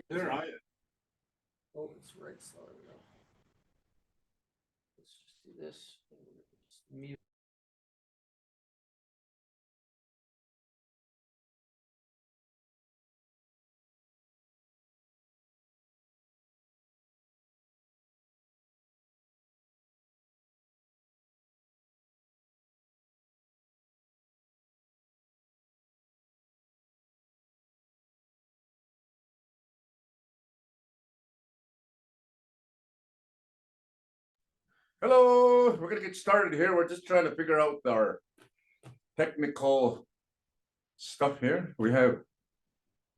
There I am. Oh, it's right side now. Let's just do this. Just mute. Hello, we're gonna get started here. We're just trying to figure out our technical stuff here. We have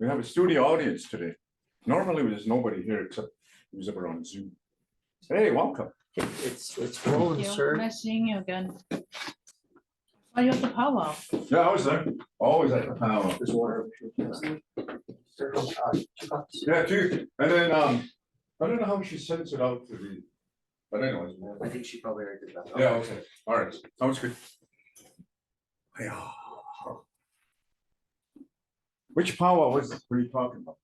a studio audience today. Normally there's nobody here except who's ever on Zoom. Hey, welcome. It's rolling, Thank you. sir. Nice seeing you again. Are you at the powwow? Yeah, I was there. Always at the panel. There's water. Sir, 2 cups. Yeah, two. And then I don't know how she sends it out to the, but anyways. I think she probably already did that. Yeah, okay. All right. Sounds good. Yeah. Which powwow were you talking about?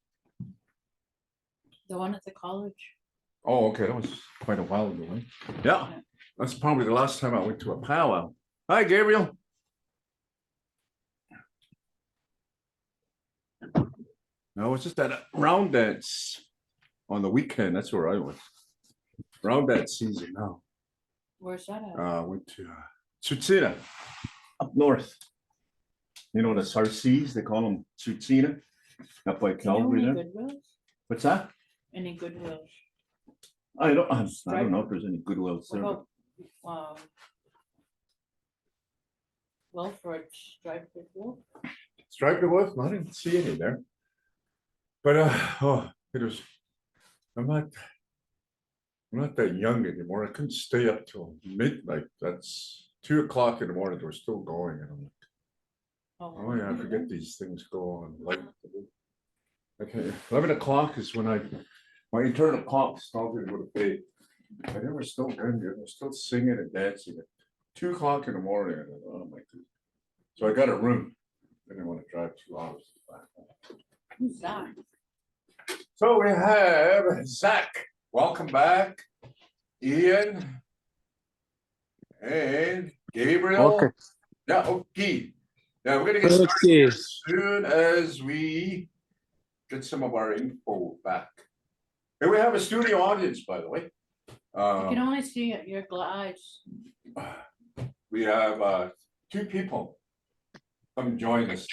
The one at the college? Oh, okay, that was quite a while ago, right? Yeah, that's probably the last time I went to a powwow. Hi, Gabriel. No, it was just at a round dance on the weekend. That's where I was. Round dance season now. Where's that at? Went to Tsutsina up north. You know the Sarcees, they call them Tsutsina up by Do you know Calgary any there. Goodwills? What's that? Any Goodwills? I don't know if there's any Goodwills What there. about, Wilford Striped Goodwill? Striped Wolf, I didn't see any there. But it was, I'm not that young anymore. I couldn't stay up till midnight. That's 2 o'clock in the morning. They were still going. And I'm like, oh yeah, I forget these things go on like. Okay, 11 o'clock is when my internal clock started to go to bed. And they were still going there. They were still singing and dancing at 2 o'clock in the morning. And I'm like, oh my goodness. So I got a room. I didn't want to drive 2 hours back. Who's that? So we have Zach. Welcome back. Ian. And Gabriel. Okay. Yeah, okay. Yeah, we're gonna get started Okay. as soon as we get some of our info back. And we have a studio audience, by the way. I can only see your eyes. We have 2 people come join us.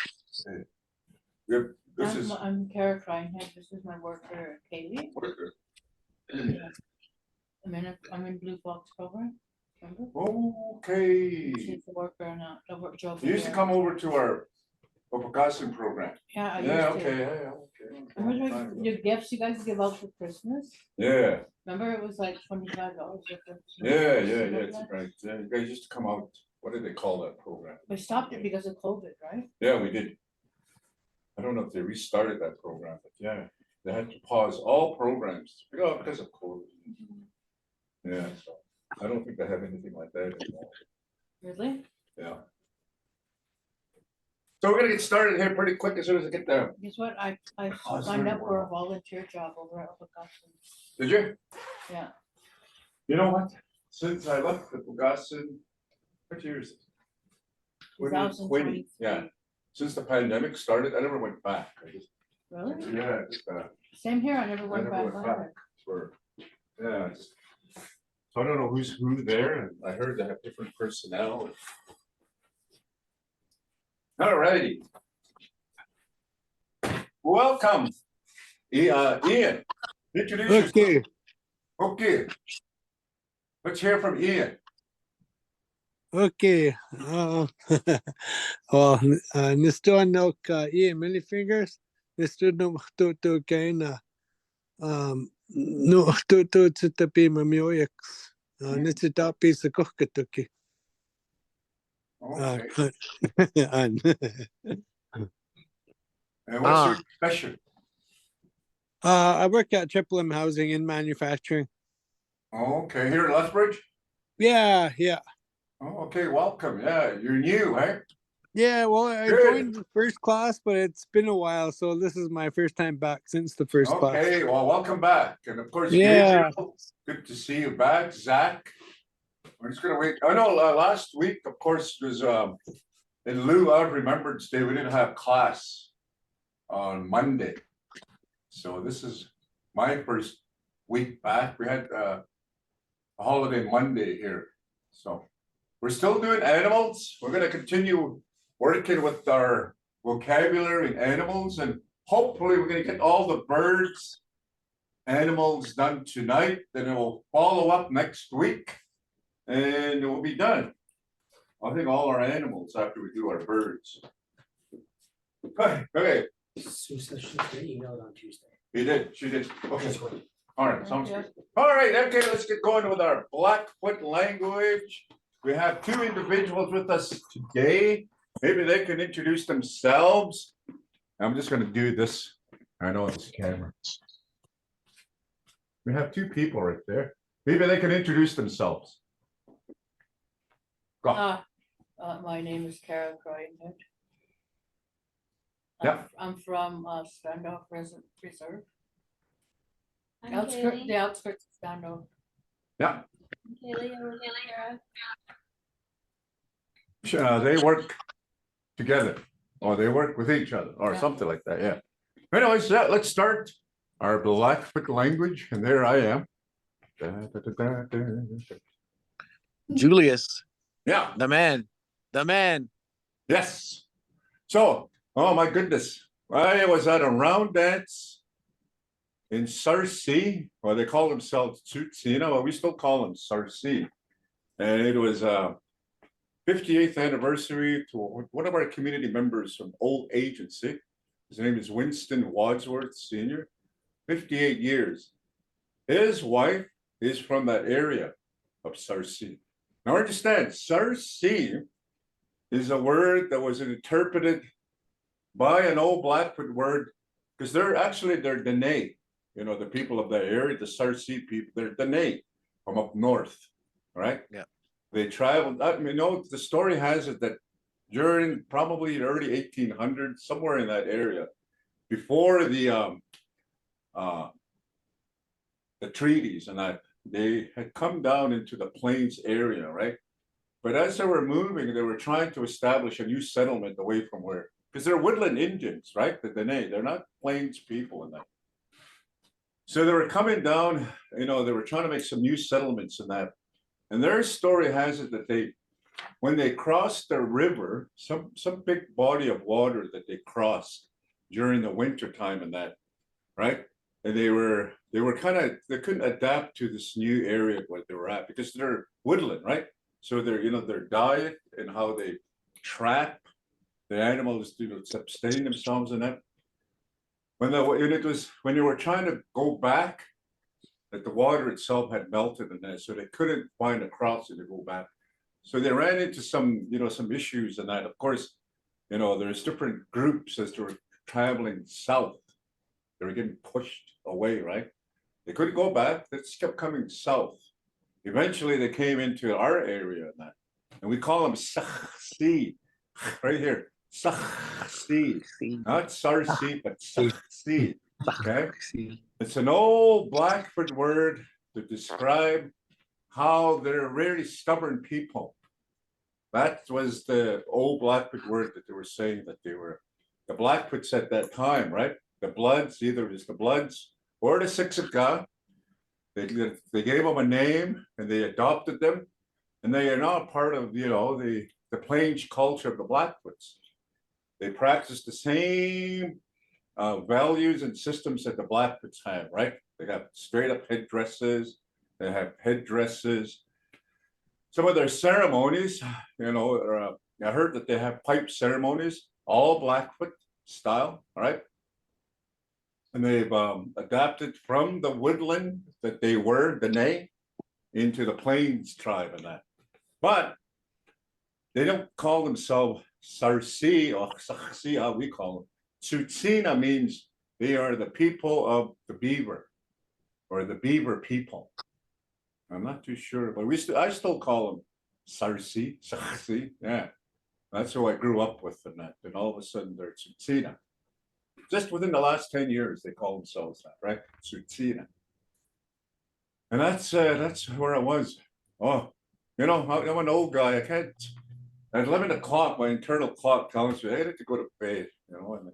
We have, this is I'm characterizing him. This is my worker, Kaylee. I'm in Blue Fox program. Remember? Okay. She's the worker now. The work job. You used to come over to our Opagasan program. Yeah, I Yeah, used okay, to. yeah, okay. Remember your gifts you guys give out for Christmas? Yeah, Remember it was like $25 for Christmas? yeah, it's right. Yeah, you guys used to come out, what did they call that program? We stopped it because of COVID, right? Yeah, we did. I don't know if they restarted that program, but yeah, they had to pause all programs because of COVID. Yeah, so I don't think they have anything like that anymore. Really? Yeah. So we're gonna get started here pretty quick as soon as I get there. Guess what? I Oh, signed sorry, up for a volunteer job over at Opagasan. Did you? Yeah. You know what? Since I left the Opagasan, what year is it? 2020, yeah. 2023. Since the pandemic started, I never went back. I just, Really? yeah, Same here. I never I went never back went either. back for, yeah. So I don't know who's who there, and I heard they have different personnel. All righty. Welcome. Ian, introduce yourself. Okay. Okay. Let's hear from Ian. Okay. Nisto no ka many fingers. Nisto no to kaina. No to tapi mamioyaks. Nisto tapi sa kokatuki. Okay. And And what's your profession? I work at Triple M Housing in manufacturing. Okay, here in Lethbridge? Yeah. Oh, okay, welcome. Yeah, you're new, eh? Yeah, well, I Good. joined the first class, but it's been a while, so this is my first time back since the first class. Okay, well, welcome back. And of course, Yeah. Gabriel, good to see you back. Zach, we're just gonna wait. I know last week, of course, was in lieu of Remembrance Day, we didn't have class on Monday. So this is my first week back. We had a holiday Monday here. So we're still doing animals. We're gonna continue working with our vocabulary in animals, and hopefully we're gonna get all the birds, animals done tonight. Then it'll follow up next week and it will be done. I think all our animals after we do our birds. Okay, Sue says she's gonna email it on Tuesday. he did, she did. Okay, Just wait. all right, sounds good. All right, okay, let's get going with our Blackfoot language. We have two individuals with us today. Maybe they can introduce themselves. I'm just gonna do this. I know it's camera. We have two people right there. Maybe they can introduce themselves. Go. My name is Karen Croydon. Yeah. I'm from Standoff Reserve. I'm The Kaylee. outskirts of Standoff. Yeah, Kaylee, I'm with Kara. they work together, or they work with each other, or Yeah. something like that, yeah. Anyways, yeah, let's start our Blackfoot language, and there I am. Julius, Yeah, the man. yes. So, oh my goodness, I was at a round dance in Sarsi, or they call themselves Tsutsina, but we still call them Sarsi. And it was 58th anniversary to one of our community members from Old Agency. His name is Winston Wadsworth Sr., 58 years. His wife is from that area of Sarsi. Now understand, Sarsi is a word that was interpreted by an old Blackfoot word, because they're Delaney, the people of that area, the Sarsi people, they're Delaney from up north, right? Yeah. They traveled, the story has it that during probably the early 1800s, somewhere in that area, before the treaties and that, they had come down into the plains area, right? But as they were moving, they were trying to establish a new settlement away from where, because they're woodland Indians, right? The Dene, they're not plains people in that. So they were coming down, they were trying to make some new settlements in that. And their story has it that when they crossed the river, some big body of water that they crossed during the winter time and that, right? And they they couldn't adapt to this new area where they were at because they're woodland, right? So their diet and how they trap the animals to sustain themselves in that. When you were trying to go back, that the water itself had melted in there, so they couldn't find a crossing to go back. So they ran into some issues in that. Of course, there's different groups as they were traveling south. They were getting pushed away, right? They couldn't go back. They just kept coming south. Eventually, they came into our area and that, and we call them Saksi, right here. Saksi, not Sarsi, but Saksi. Okay, it's an old Blackfoot word to describe how they're really stubborn people. That was the old Blackfoot word that they were saying that they were the Blackfoots at that time, right? The Bloods, either it was the Bloods or the Siksika. They gave them a name and they adopted them, and they are now part of the Plains culture of the Blackfoots. They practice the same values and systems that the Blackfoots have, right? They have straight up headdresses. They have headdresses. Some of their ceremonies, I heard that they have pipe ceremonies, all Blackfoot style, all right? And they've adapted from the woodland that they were, Dene, into the Plains tribe and that. But they don't call themselves Sarsi or Saksi, how we call them. Tsutsina means they are the people of the beaver, or the beaver people. I'm not too sure, but I still call them Sarsi, Saksi, yeah. That's who I grew up with and that. And all of a sudden they're Tsutsina. Just within the last 10 years, they call themselves that, right? Tsutsina. And that's where I was. Oh, I'm an old guy. I can't. At 11 o'clock, my internal clock tells me I had to go to bed. And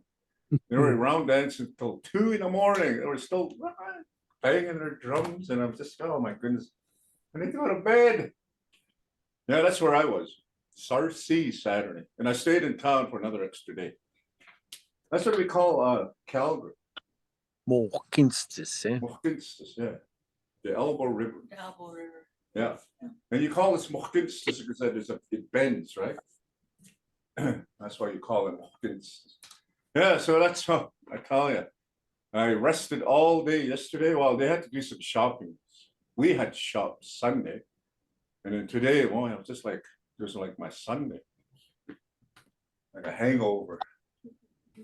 they were around dancing until 2 in the morning. They were still banging their drums, and I'm just, oh my goodness, I need to go to bed. Yeah, that's where I was. Sarcy Saturday, and I stayed in town for another extra day. That's what we call Calgary. Mohkinstis, eh? Mohkinstis, yeah, the Elbow River. Elbow River. Yeah, and you call this Mohkinstis because it bends, right? That's why you call it Mohkinstis. Yeah, so that's how I tell you. I rested all day yesterday. Well, they had to do some shopping. We had shop Sunday, and then today, well, it was just like my Sunday, like a hangover.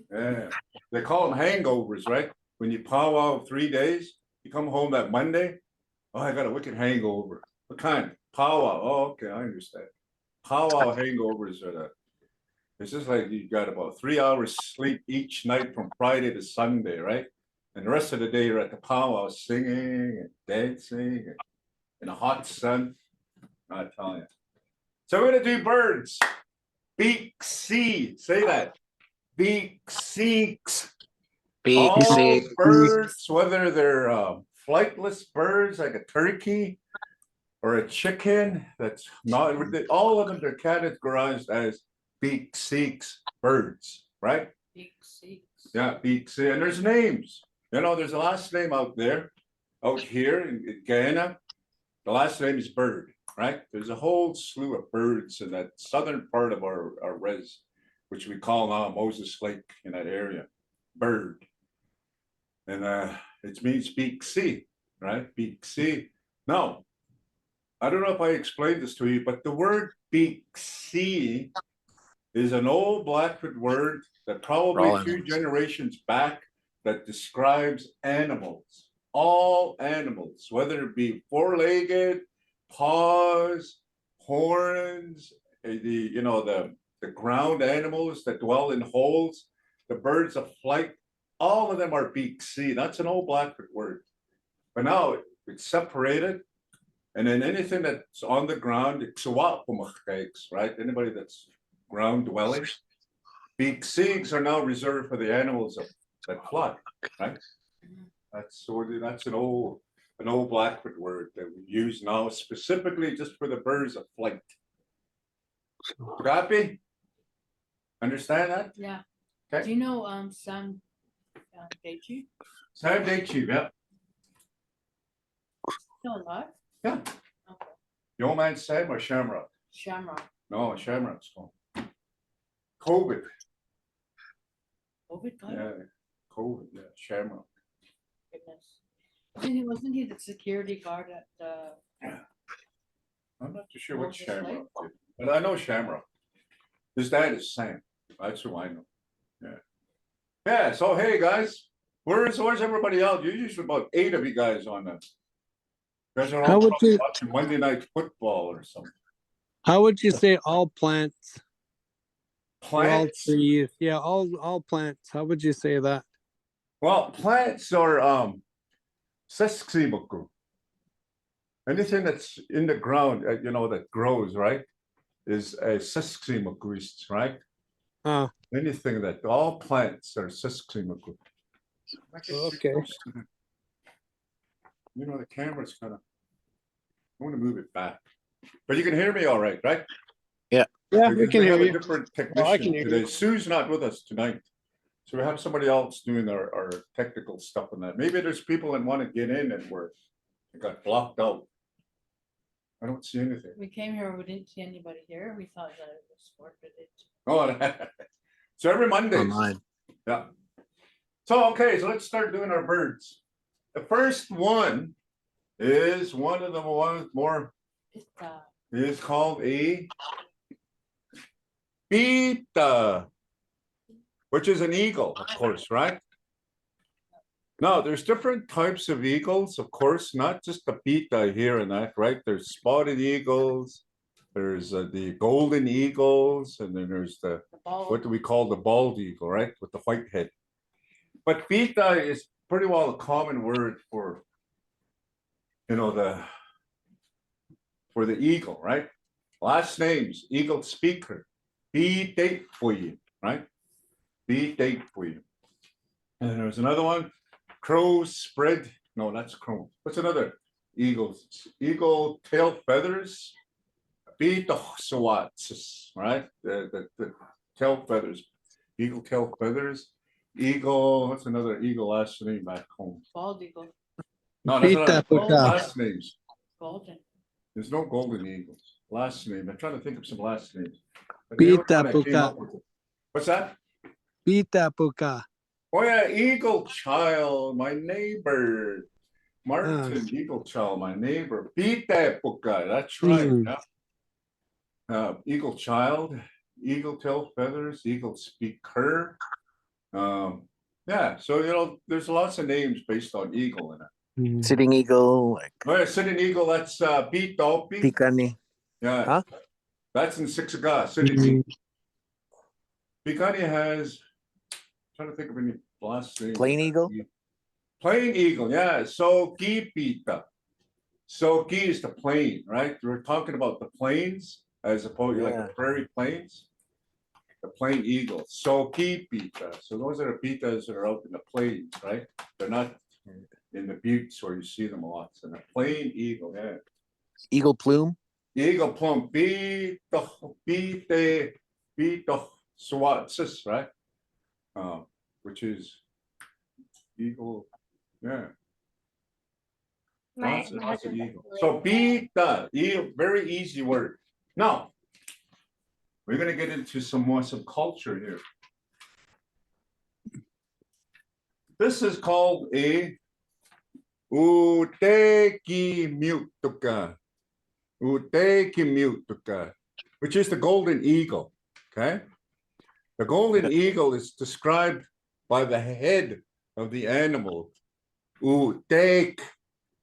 Yeah, they call them hangovers, right? When you powwow 3 days, you come home that Monday. Oh, I got a wicked hangover. What kind? Powwow. Oh, okay, I understand. Powwow hangovers are it's just like you got about 3 hours sleep each night from Friday to Sunday, right? And the rest of the day you're at the powwow singing and dancing and in the hot sun. I tell you. So we're gonna do birds. Beak C. Say that. Beak seeks. All birds, whether they're flightless birds like a turkey or a chicken, that's not all of them. They're categorized as beak seeks birds, right? Beak seeks. Yeah, beak seeks, and there's names. There's a last name out there, out here in Guyana. The last name is Bird, right? There's a whole slew of birds in that southern part of our res, which we call now Moses Lake in that area. Bird. And it means beak sea, right? Beak sea. Now, I don't know if I explained this to you, but the word beak sea is an old Blackfoot word that probably 2 generations back that describes animals, all animals, whether it be 4-legged, paws, horns, the ground animals that dwell in holes, the birds of flight, all of them are beak sea. That's an old Blackfoot word. But now it's separated. And then anything that's on the ground, right? Anybody that's ground dwelling, beak seeks are now reserved for the animals that fly, right? That's an old Blackfoot word that we use now specifically just for the birds of flight. Copy? Understand that? Yeah. Okay. Do you know Sam Daichi? Sam Daichi, yeah. Still alive? Yeah. Okay. The old man Sam or Shamrock? Shamrock. No, Shamrock's gone. COVID. COVID got Yeah, it? COVID, yeah, Shamrock. Goodness. Wasn't he the security guard at I'm not too sure what Moses Shamrock Lake? did, but I know Shamrock. His dad is Sam. That's who I know. Yeah. Yeah, so hey guys, where's everybody else? You're usually about 8 of you guys on that. You guys are all probably watching Monday Night Football or something. How would you say all plants? Plants? All trees. Yeah, all plants. How would you say that? Well, plants are sesquimoku. Anything that's in the ground, that grows, right, is a sesquimokuist, right? Anything that all plants are sesquimoku. Okay. The camera's kind of. I want to move it back, but you can hear me all right, right? Yeah, we can hear you. Different technician today. Sue's not with us tonight, so we have somebody else doing our technical stuff on that. Maybe there's people that want to get in and they got blocked out. I don't see anything. We came here, we didn't see anybody here. We thought that it was sport, but it. Oh, so every Monday. Online. Yeah. So let's start doing our birds. The first one is one of the ones more. It's called a pita, which is an eagle, of course, right? Now, there's different types of eagles, of course, not just the pita here and that, right? There's spotted eagles, There's the golden eagles, and then there's the, The ball. what do we call the bald eagle, right? With the white head. But pita is pretty well a common word for, for the eagle, right? Last names, eagle speaker, date for you, right? Date for you. And there's another one, crow spread. No, that's crow. What's another? Eagles, eagle tail feathers. Swats, right? The tail feathers, eagle tail feathers. Eagle, what's another eagle last name back home? Bald eagle, No, that's Pita not puka. last names. golden. There's no golden eagles. Last name. I'm trying to think of some last names. But they were Pita one that came puka. up with it. What's that? Pita puka. Oh yeah, Eagle Child, my neighbor. Martin, Eagle Child, my neighbor. Pita puka. That's right. Mm. Yeah. Eagle Child, eagle tail feathers, eagle speaker. Yeah, so there's lots of names based on eagle in it. Mm. Sitting eagle, like Oh yeah, sitting eagle, that's Pitopi. Picani. Yeah, Huh? that's in Sixaga. Sitting Mm. eagle. Picani has, trying to think of any last name. Plain eagle? Plain eagle, yeah. So pita. So is the plain, right? We're talking about the plains as opposed to like the prairie plains. The plain eagle, so pita. So those are the pitas that are out in the plains, right? They're not in the buttes where you see them a lot. So the plain eagle, yeah. Eagle plume. Eagle plum, pita, swatsis, right? Which is eagle, yeah. Lots of eagle. So pita, very easy word. Now, we're going to get into some culture here. This is called a utekimutuka. Utekimutuka, which is the golden eagle. Okay. The golden eagle is described by the head of the animal. Utek.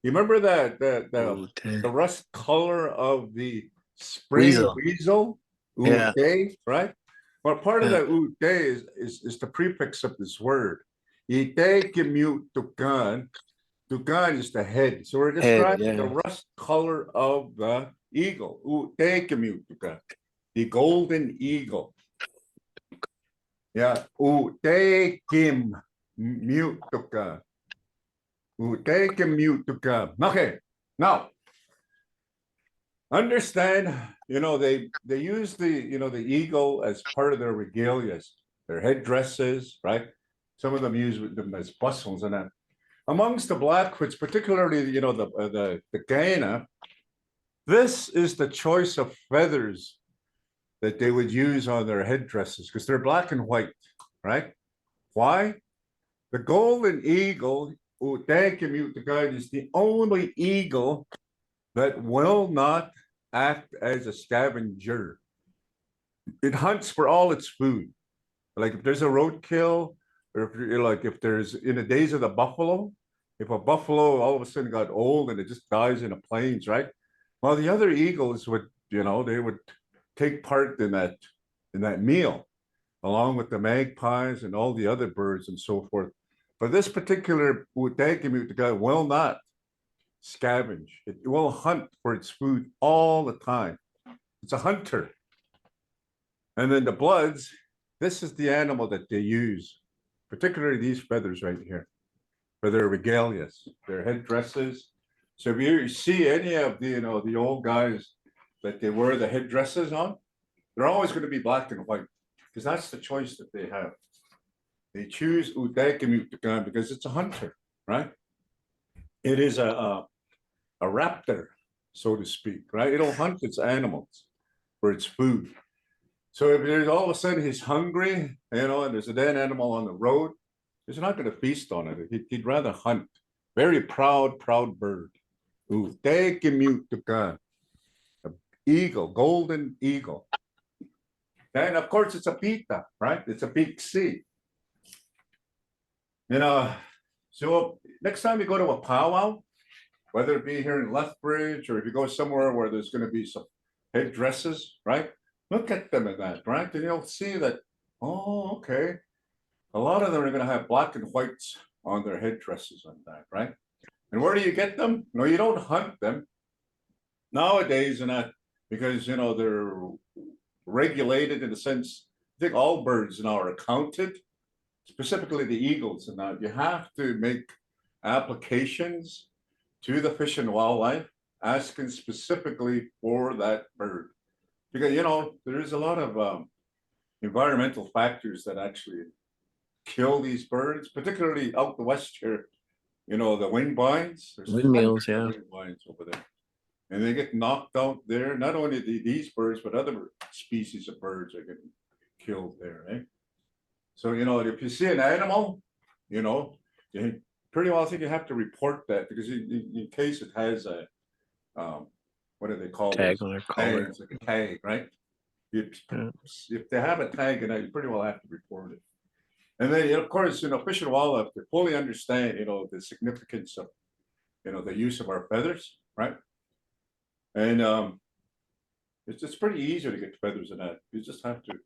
You remember that the rust color of the spring weasel? Yeah. Right? Well, part of that is the prefix of this word. Tukan. Tukan is the head. So we're describing the rust color of the eagle. Tukan. The golden eagle. Yeah. Utekim mutuka. Utekim mutuka. Okay. Now, understand, they use the eagle as part of their regalias, their headdresses, right? Some of them use them as bustles and that. Amongst the Blackfoots, particularly, the Gaina, this is the choice of feathers that they would use on their headdresses because they're black and white, right? Why? The golden eagle, is the only eagle that will not act as a scavenger. It hunts for all its food. Like if there's a roadkill, or if there's in the days of the buffalo, if a buffalo all of a sudden got old and it just dies in the plains, right? Well, the other eagles would, they would take part in that meal, along with the magpies and all the other birds and so forth. But this particular guy will not scavenge. It will hunt for its food all the time. It's a hunter. And then the bloods, this is the animal that they use, particularly these feathers right here, for their regalias, their headdresses. So if you see any of the old guys that they wear the headdresses on, they're always going to be black and white because that's the choice that they have. They choose Udaikimutikan because it's a hunter, right? It is a raptor, so to speak, right? It'll hunt its animals for its food. So if there's all of a sudden he's hungry, and there's a dead animal on the road, he's not going to feast on it. He'd rather hunt. Very proud bird. Udaikimutikan. Eagle, golden eagle. And of course, it's a pita, right? It's a big C. So next time you go to a powwow, whether it be here in Lethbridge or if you go somewhere where there's going to be some headdresses, right? Look at them in that, right? And you'll see that, oh, okay. A lot of them are gonna have black and whites on their headdresses on that, right? And where do you get them? No, you don't hunt them. Nowadays, and that because they're regulated in the sense, I think all birds now are counted, specifically the eagles, and now you have to make applications to the Fish and Wildlife asking specifically for that bird. Because there is a lot of environmental factors that actually kill these birds, particularly out the west here. The windbines. There's Windmills, hundreds of yeah. windbines over there. And they get knocked out there. Not only these birds, but other species of birds are getting killed there, eh? So, if you see an animal, you pretty well think you have to report that because in case it has a, what do they call Tag those? on their collar. Tags, like a tag, right? Yeah. If they have a tag in it, you pretty well have to report it. And then, of course, Fish and Wildlife, they fully understand, the significance of, the use of our feathers, right? And it's pretty easy to get feathers in that. You just have to,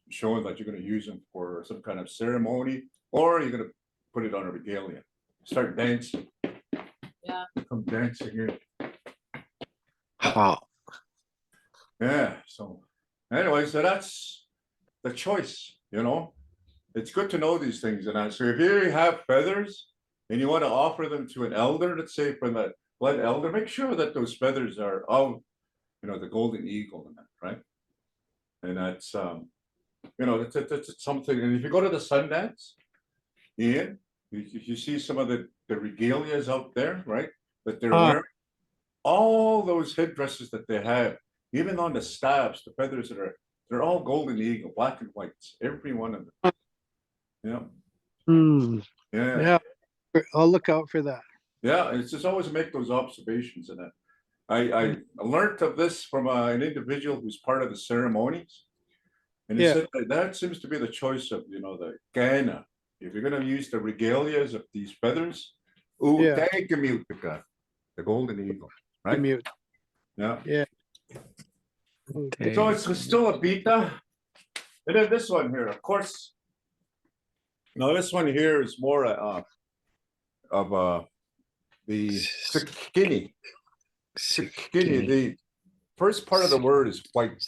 show them that you're going to use them for some kind of ceremony, or you're going to put it on a regalia. Start dancing. Yeah. Come dancing here. Ha. Yeah. So, anyway, so that's the choice. It's good to know these things. And so, if you have feathers and you want to offer them to an elder, let's say from the blood elder, make sure that those feathers are of, the golden eagle in that, right? And that's that's something. And if you go to the Sundance, Ian, you see some of the regalias out there, right? That they're wearing. All those headdresses that they have, even on the staffs, the feathers they're all golden eagle, black and whites, every one of them. Hmm. Yeah. Yeah, I'll look out for that. Yeah, it's just always make those observations. And I learned of this from an individual who's part of the ceremonies. And he Yeah. said that seems to be the choice of, the Ghana. If you're going to use the regalias of these feathers, Yeah. thank you, the golden eagle, right? Mute. Yeah. Yeah. So it's still a beta. And then this one here, of course. Now this one here is more of the skinny. Skinny. The first part of the word is white.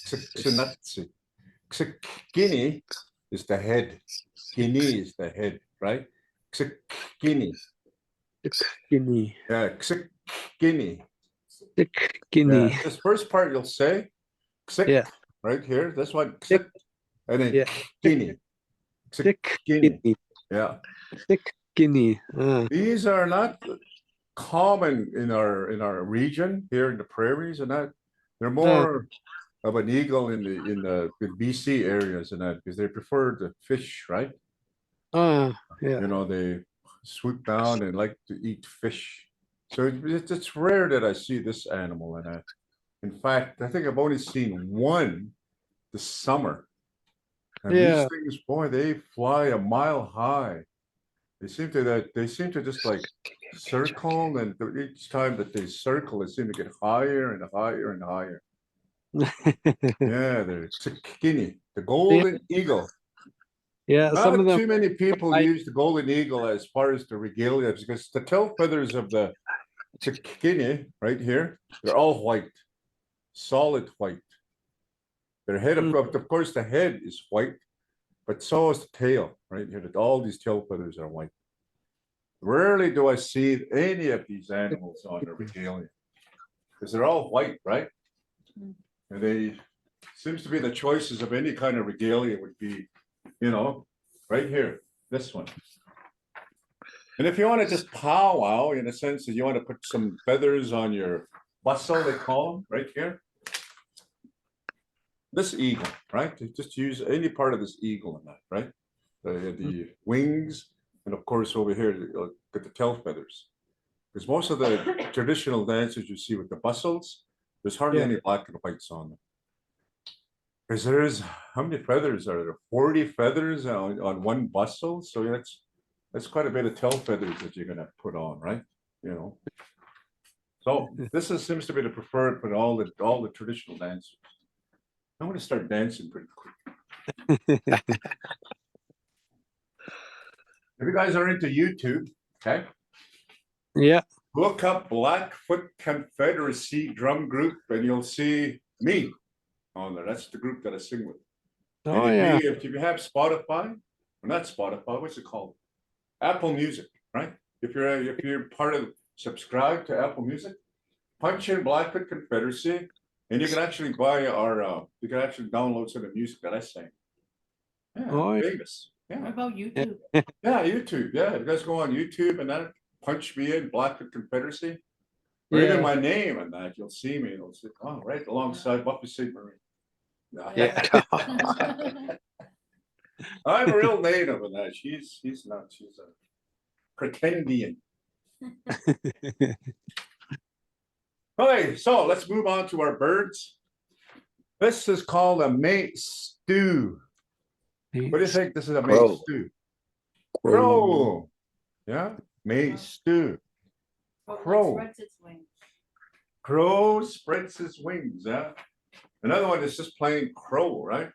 Skinny is the head. Skinny is the head, right? Skinny. Skinny. Yeah, skinny. Skinny. Yeah, this first part you'll say, Yeah. right here. This one, and then Yeah. skinny. Skinny. Yeah. Skinny. These are not common in our region here in the prairies, and that they're more of an eagle in the BC areas and that because they prefer the fish, right? Yeah. They swoop down and like to eat fish. So it's rare that I see this animal in that. In fact, I think I've only seen one this summer. And these things, boy, they fly a mile high. They seem to just like circle, and each time that they circle, they seem to get higher and higher and higher. Yeah, they're skinny. The golden eagle. Yeah, Not some of them. too many people use the golden eagle as far as the regalia because the tail feathers of the skinny right here, they're all white, solid white. Their head, of course, the head is white, but so is the tail right here. That all these tail feathers are white. Rarely do I see any of these animals on the regalia because they're all white, right? And they seems to be the choices of any kind of regalia would be, right here, this one. And if you want to just powwow in a sense that you want to put some feathers on your bustle, they call them right here. This eagle, right? Just use any part of this eagle in that, right? The wings, and of course over here, get the tail feathers. Because most of the traditional dances you see with the bustles, there's hardly any black and whites on them. Because how many feathers are there? 40 feathers on one bustle. So that's quite a bit of tail feathers that you're gonna put on, right? So So seems to be the preferred for all the traditional dancers. I want to start dancing pretty quick. If you guys are into YouTube, okay, Yeah. look up Blackfoot Confederacy drum group and you'll see me on there. That's the group that I sing with. Oh And yeah. if you have Spotify, or not Spotify, what's it called? Apple Music, right? If you're part of subscribe to Apple Music, punch in Blackfoot Confederacy, and you can actually buy our you can actually download some of the music that I sing. Yeah, Oh, yeah. famous. What Yeah. about YouTube? Yeah, YouTube. Yeah, you guys go on YouTube and then punch me in Blackfoot Confederacy. Or even Yeah. my name and that, you'll see me. It'll say, oh, right alongside Buffy St. Marie. Yeah. I'm a real native of that. She's not. She's a pretendian. Okay, so let's move on to our birds. This is called a mate stew. What do you think? This is a mate Crow. stew. Crow. Yeah, mate stew. Crow. Spreads its wings. Crow spreads his wings. Yeah. Another one is just plain crow, right?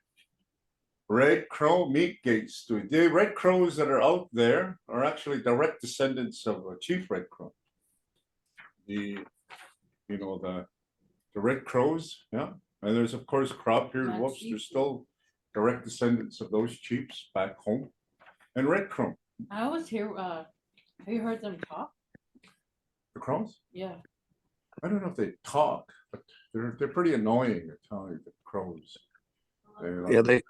Red crow meat gate stew. The red crows that are out there are actually direct descendants of Chief Red Crow. The red crows, yeah. And there's of course crop-eared wolves. They're still direct descendants of those chiefs back home. And red crow. I always hear, have you heard them talk? The crows? Yeah. I don't know if they talk, but they're pretty annoying at times, the crows. Yeah, they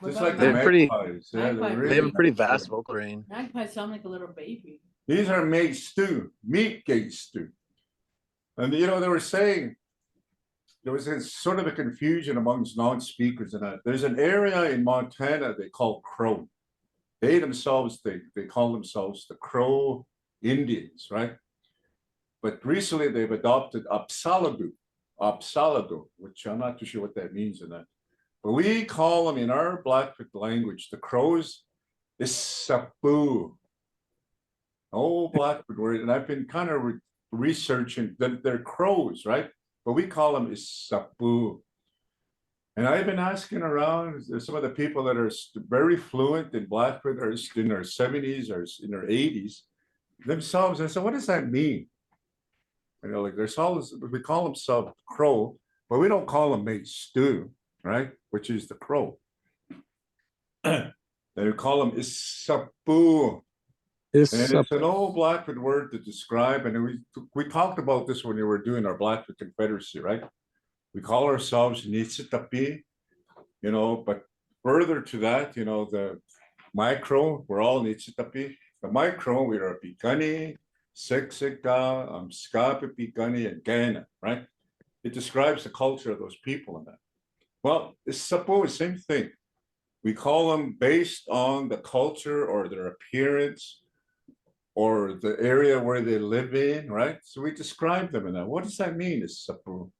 Just like the they're pretty- magpies. Yeah, Magpie they're they have a really pretty vast vocal range. Magpies sound like a little baby. These are made stew, meat gate stew. And they were saying there was sort of a confusion amongst non-speakers and that. There's an area in Montana they call Crow. They themselves, they call themselves the Crow Indians, right? But recently they've adopted Apsalagu, which I'm not too sure what that means in that. But we call them in our Blackfoot language, the Crows, is Sapu. Oh, Blackfoot word, and I've been kind of researching that they're crows, right? But we call them Isapu. And I've been asking around some of the people that are very fluent in Blackfoot, or in their 70s or in their 80s, themselves. I said, what does that mean? Like there's always, we call them sub crow, but we don't call them mate stew, right? Which is the crow. They call them Isapu. And it's an old Blackfoot word to describe, and we talked about this when we were doing our Blackfoot Confederacy, right? We call ourselves Nitsitapi, but further to that, the micro, we're all Nitsitapi. The micro, we are Pikani, Seksika, Skapi Pikani, and Gana, right? It describes the culture of those people in that. Well, it's suppose same thing. We call them based on the culture or their appearance, or the area where they live in, right? So we describe them in that. What does that mean, is Sapu?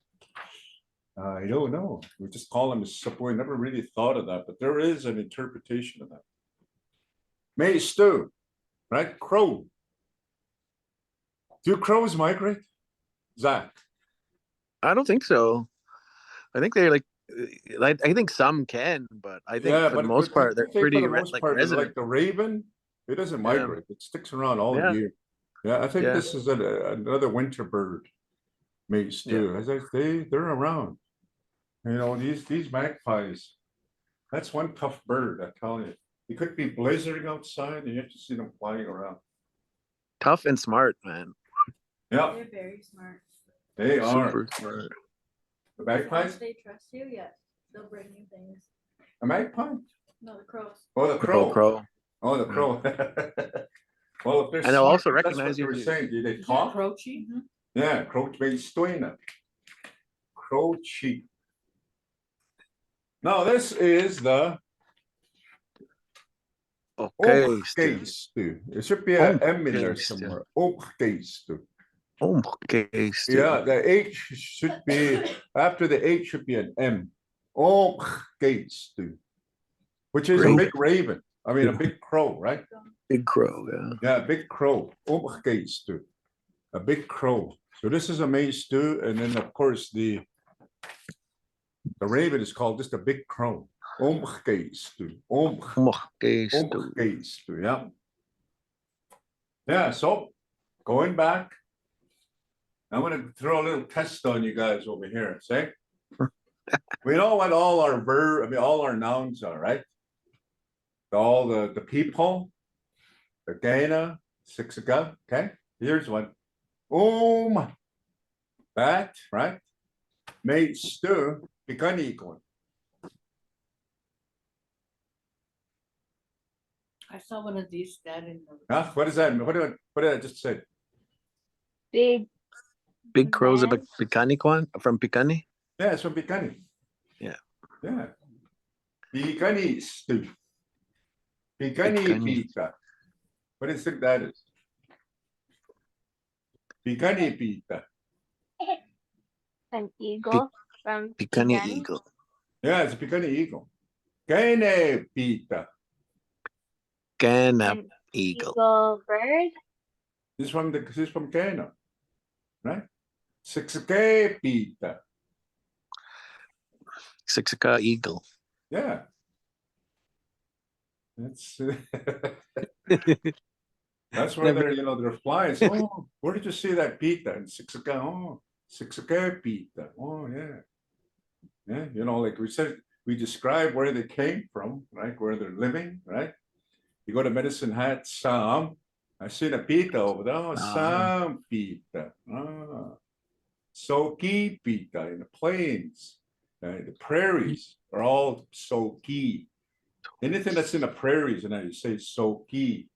I don't know. We just call them Sapu. I never really thought of that, but there is an interpretation of that. May stew, right? Crow. Do crows migrate? Zach? I don't think so. I think they're I think some can, but I think for the most part they're pretty resident. Like the raven, it doesn't migrate. It sticks around all year. Yeah, I think this is another winter bird. Mate stew. As I say, they're around. These magpies. That's one tough bird, I tell you. You could be blizzarding outside and you have to see them flying around. Tough and smart, man. Yeah. They're very smart. They are. Super smart. The As long magpies? as they trust you, yes, they'll bring you things. A magpie? No, the crows. Oh, the crow. Crow. Oh, the crow. Well, if they're And they'll also smart, recognize that's what you they were if you- saying. Do they Is that talk? Croce? Yeah, crow stoina. Croce. Now this is the Okay, Oak stew. It should be an M in there Oak stew. somewhere. Oak stew. Okay, Yeah, the H should be, after the H should be an M. Oak stew. Which is a Great. big raven. I mean, a big crow, right? Big crow, yeah. Yeah, big crow. Oak stew. A big crow. So this is a maize stew, and then of course the raven is called just a big crow. Omge stew. Okay, stew. Omge stew. Yeah. Yeah. So going back, I'm gonna throw a little test on you guys over here. See, we know what all our all our nouns are, right? All the people, the Dana, Sixiga. Okay, here's one. That, right? Made stew, pikaniikon. I saw one of these dead in the. Huh? What does that mean? What did I just say? Big Big crows of man. Picani from Picani. Yeah, it's from Pikani. Yeah. Yeah. Pikani stew. Pikani Pikani. pita. What do you think that is? Pikani pita. An eagle from Picani Pican. eagle. Yeah, it's a Pikani eagle. Kene pita. Canap An eagle. eagle bird. This is from Kena. Right? Sixke pita. Sixica eagle. Yeah. That's that's where Never- they're flying. So, oh, where did you see that pita? And Sixka pita. Oh, yeah. Yeah, like we said, we describe where they came from, right? Where they're living, right? You go to Medicine Hat, Sam. I see the pita over there. Oh, Sam pita. Soki pita in the plains. The prairies are all soki. Anything that's in the prairies, and you say soki.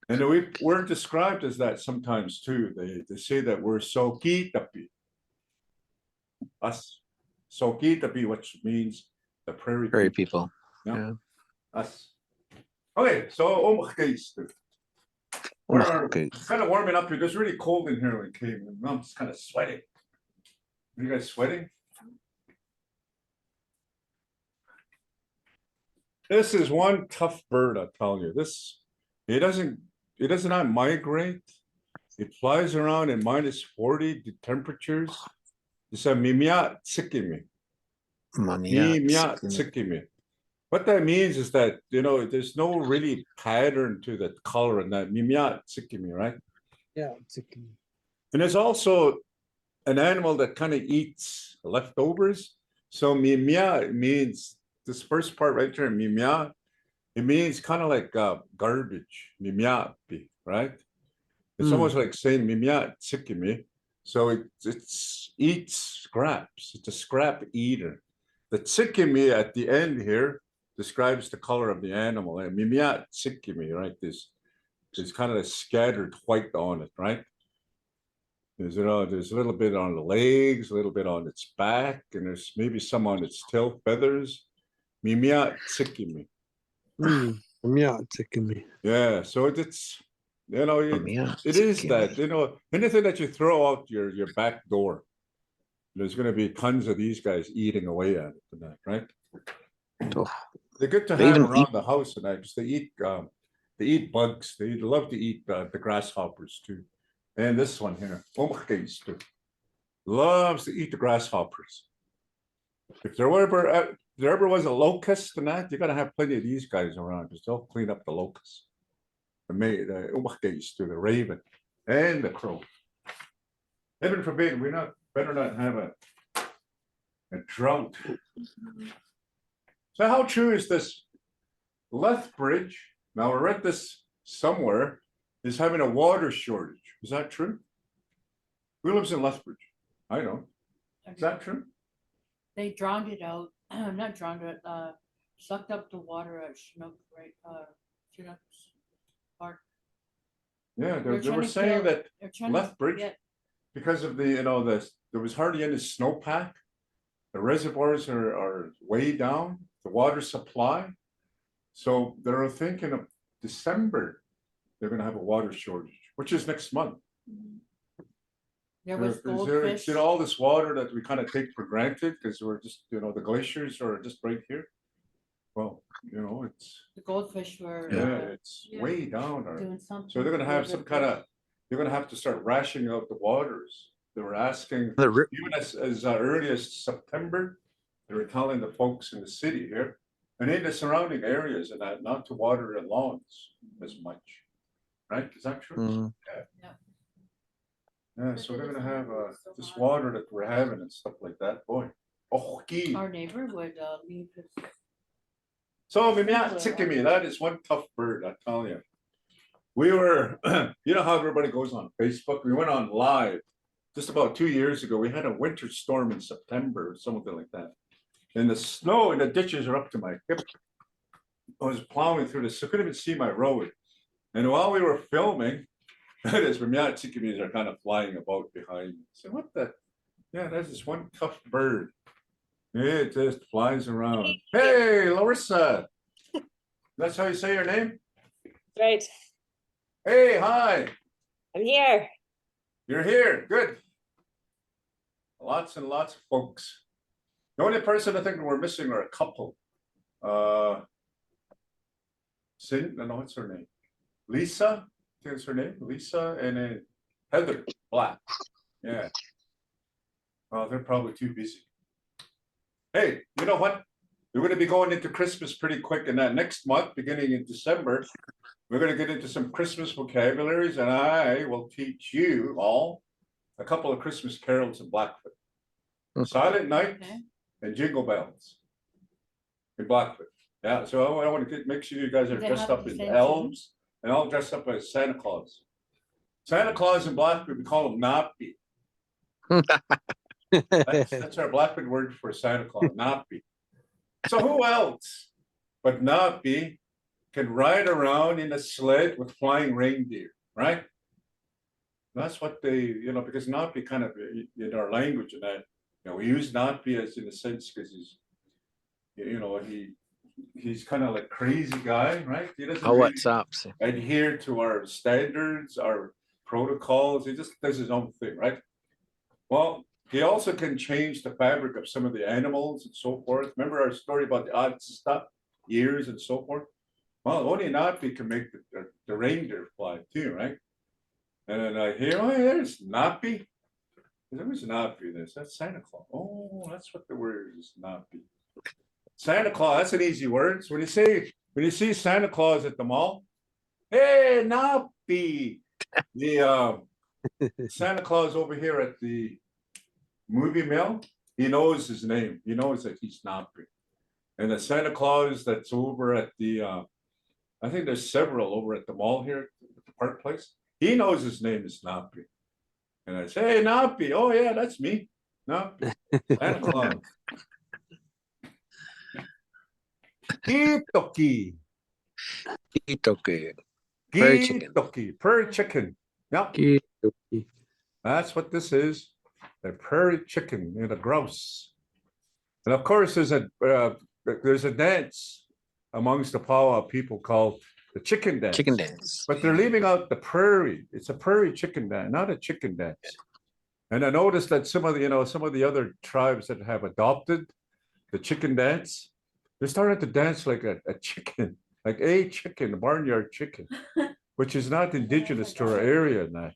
And we're described as that sometimes too. They say that we're soki tapi. Us. Soki tapi, which means the prairie Prairie people. people. Yeah. Yeah. Us. Okay, so Okay. it's kind of warming up here. It's really cold in here when it came. I'm just kind of sweating. Are you guys sweating? This is one tough bird, I tell you. It doesn't not migrate. It flies around in -40 temperatures. It's a mimia tsikimi. Mimia tsikimi. What that means is that there's no really pattern to the color in that mimia tsikimi, right? Yeah, chicken. And there's also an animal that kind of eats leftovers. So mimia means this first part right there, mimia. It means kind of like garbage, mimiapi, right? It's almost like saying mimia tsikimi. So it eats scraps. It's a scrap eater. The tsikimi at the end here describes the color of the animal. And mimia tsikimi, right? There's kind of a scattered white on it, right? There's a little bit on the legs, a little bit on its back, and there's maybe some on its tail feathers. Mimia tsikimi. Yeah, chicken me. Yeah, so it's it is that anything that you throw out your back door, there's going to be tons of these guys eating away at it tonight, right? Oh. They're good to They have even around the house tonight because they eat bugs. They love to eat the grasshoppers too. And this one here, loves to eat the grasshoppers. If there ever was a locust tonight, you're gonna have plenty of these guys around because they'll clean up the locusts. The raven and the crow. Heaven forbid, better not have a drought. So how true is this? Lethbridge, now I read this somewhere, is having a water shortage. Is that true? Who lives in Lethbridge? I don't. Is that true? They drowned it out, not drowned it, sucked up the water at Chinook, right, Chinook's Park. Yeah, they They're were trying to saying kill- that They're trying to Lethbridge, get, because of there was hardly any snowpack. The reservoirs are way down, the water supply. So they're thinking of December, they're gonna have a water shortage, which is next month. there was goldfish. All this water that we kind of take for granted because we're just, the glaciers are just right here. Well, it's The goldfish were it's Yeah. way down. doing something. So they're gonna have some kind of, you're gonna have to start rationing out the waters. They were asking, The ri- even as early as September, they were telling the folks in the city here and in the surrounding areas and that not to water their lawns as much. Right? Is that true? Mm. Yeah, so we're gonna have this water that we're having and stuff like that. Boy. Oh, gee. Our neighbor would leave his. So me, that is one tough bird, I tell you. We were, you know how everybody goes on Facebook? We went on live just about 2 years ago. We had a winter storm in September or something like that. And the snow and the ditches are up to my hip. I was plowing through this, so I couldn't even see my road. And while we were filming, this Miatsikimis are kind of flying about behind me. So what the? Yeah, there's this one tough bird. It just flies around. Hey, Larissa. That's how you say your name? Right. Hey, hi. I'm here. You're here. Good. Lots and lots of folks. The only person I think we're missing are a couple. No, what's her name? Lisa? I think it's her name. Lisa and then Heather Black. Yeah. Well, they're probably too busy. Hey, you know what? We're going to be going into Christmas pretty quick, and that next month, beginning in December, we're going to get into some Christmas vocabularies, and I will teach you all a couple of Christmas carols in Blackfoot. Silent Night Okay. and Jingle Bells in Blackfoot. Yeah, so I want to make sure you guys are Do they dressed have up the as same elves, and I'll dress up as Santa Claus. Santa Claus in Blackfoot, we call him Napi. That's our Blackfoot word for Santa Claus, Napi. So who else but Napi can ride around in a sled with flying reindeer, right? That's what they, because Napi kind of in our language and that, we use Napi as in a sense because he's kind of like crazy guy, right? He doesn't really what's up? adhere to our standards, our protocols. He just does his own thing, right? Well, he also can change the fabric of some of the animals and so forth. Remember our story about the odd stuff, ears and so forth? Well, only Napi can make the reindeer fly too, right? And then I hear, oh, there's Napi. Who's Napi? That's Santa Claus. Oh, that's what the word is, Napi. Santa Claus, that's an easy word. So when you see Santa Claus at the mall, hey, Napi. The Santa Claus over here at the movie mill, he knows his name. He knows that he's Napi. And the Santa Claus that's over at the, I think there's several over at the mall here, at the Park Place. He knows his name is Napi. And I say, hey, Napi. Oh, yeah, that's me. Napi. Santa Claus. Kitoki. Kitoki. Prairie chicken. Kitoki. Prairie chicken. Yep. Kitoki. That's what this is. A prairie chicken in a grouse. And of course, there's a dance amongst the powwow people called the chicken dance. Chicken dance. But they're leaving out the prairie. It's a prairie chicken dance, not a chicken dance. And I noticed that some of the other tribes that have adopted the chicken dance, they started to dance like a chicken, like a chicken, a barnyard chicken, which is not indigenous to our area. And that,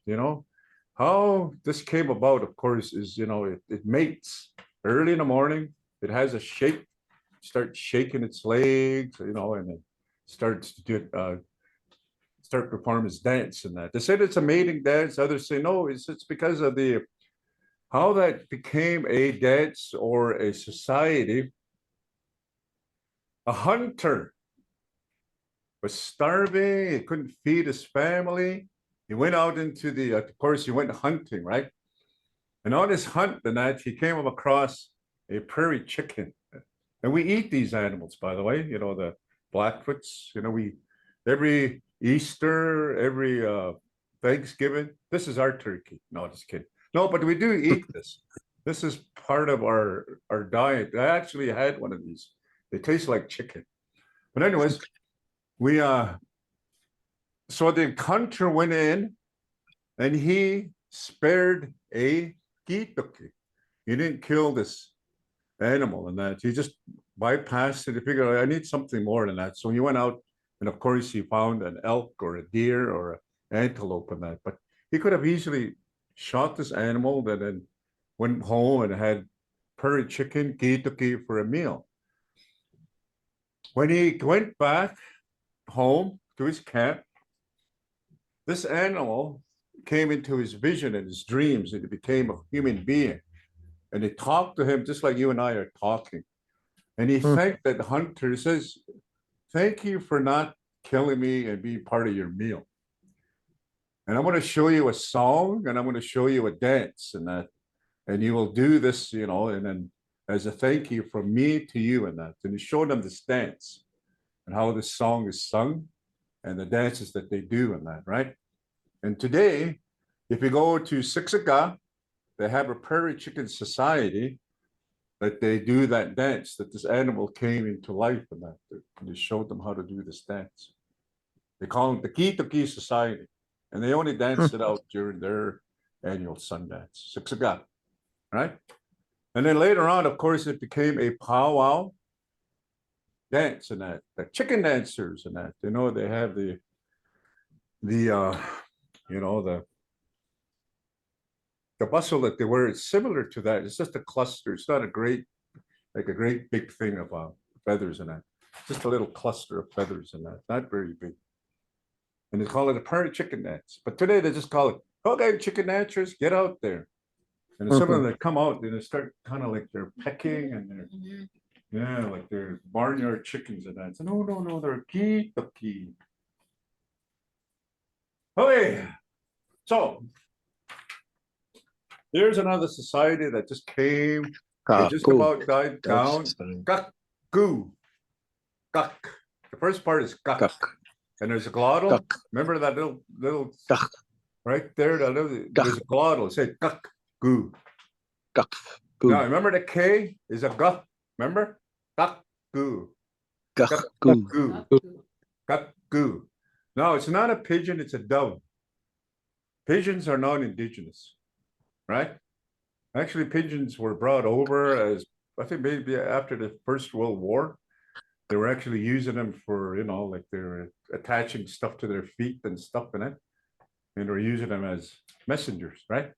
how this came about, of course, is it mates early in the morning. It has a shake, starts shaking its legs, and it starts to do start performing its dance and that. They said it's a mating dance. Others say no, it's because of how that became a dance or a society. A hunter was starving. He couldn't feed his family. He went out into of course, he went hunting, right? And on his hunt the night, he came across a prairie chicken. And we eat these animals, by the way, the Blackfoots, every Easter, every Thanksgiving, this is our turkey. No, just kidding. No, but we do eat this. This is part of our diet. I actually had one of these. They taste like chicken. But anyways, so the hunter went in and he spared a kitoki. He didn't kill this animal and that. He just bypassed it. He figured, I need something more than that. So he went out and of course he found an elk or a deer or an antelope and that. But he could have easily shot this animal that then went home and had curry chicken, kitoki for a meal. When he went back home to his camp, this animal came into his vision and his dreams, and it became a human being. And he talked to him just like you and I are talking. And he thanked that hunter. He says, "Thank you for not killing me and being part of your meal. And I'm going to show you a song and I'm going to show you a dance and that. And you will do this, you know, and then as a thank you from me to you and that." And he showed them this dance and how this song is sung and the dances that they do and that, right? And today, if you go to Siksika, they have a prairie chicken society that they do that dance, that this animal came into life and that. And they showed them how to do this dance. They call it the Kitoki Society. And they only dance it out during their annual Sundance, Siksika, right? And then later on, of course, it became a powwow dance and that, the chicken dancers and that, you know, they have the you know, the bustle that they wear is similar to that. It's just a cluster. It's not a great, like a great big thing of feathers in that. Just a little cluster of feathers in that. Not very big. And they call it a prairie chicken dance. But today they just call it, okay, chicken dancers, get out there. And some of them that come out and they start kind of like they're pecking and they're, yeah, like they're barnyard chickens and that. So no, they're kitoki. Okay, so here's another society that just came. They just about died down. Gak-goo. Gak. The first part is gak. And there's a glottal. Gak. Remember that little Gak. right there? That little, there's a glottal. Say gak-goo. Gak. Now remember the K is a guk. Remember? Gak-goo. Gak. Gak-goo. No, it's not a pigeon, it's a dove. Pigeons are non-indigenous, right? Actually, pigeons were brought over as, I think maybe after the First World War, they were actually using them for, you know, like they're attaching stuff to their feet and stuff in it. And they're using them as messengers, right?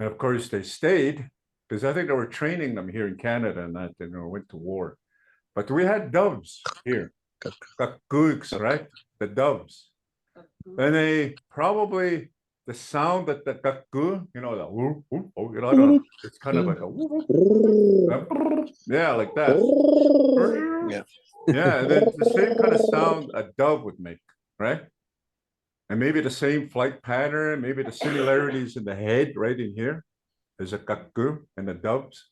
And of course they stayed because I think they were training them here in Canada and that, and they went to war. But we had doves here, kakooks, right? The doves. And they probably, the sound that the kakoo, you know, the whoop, whoop, oh, you know, it's kind of like a whoop, whoop, yeah, like that. Yeah. Yeah, and then it's the same kind of sound a dove would make, right? And maybe the same flight pattern, maybe the similarities in the head right in here. There's a kakoo and the doves.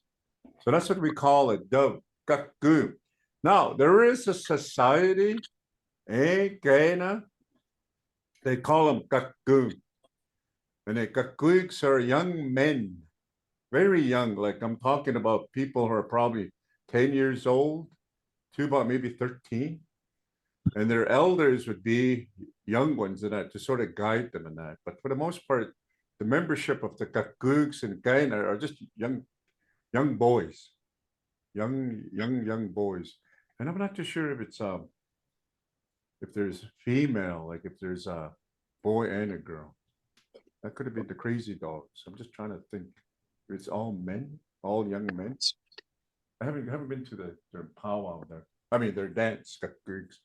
So that's what we call a dove, kakoo. Now, there is a society in Guyana. They call them kakoo. And the kakooks are young men, very young. Like I'm talking about people who are probably 10 years old to about maybe 13. And their elders would be young ones in that to sort of guide them in that. But for the most part, the membership of the kakooks in Guyana are just young boys, young boys. And I'm not too sure if it's if there's female, like if there's a boy and a girl. That could have been the crazy dogs. I'm just trying to think. It's all men, all young men. I haven't been to their powwow there. I mean their dance, kakooks.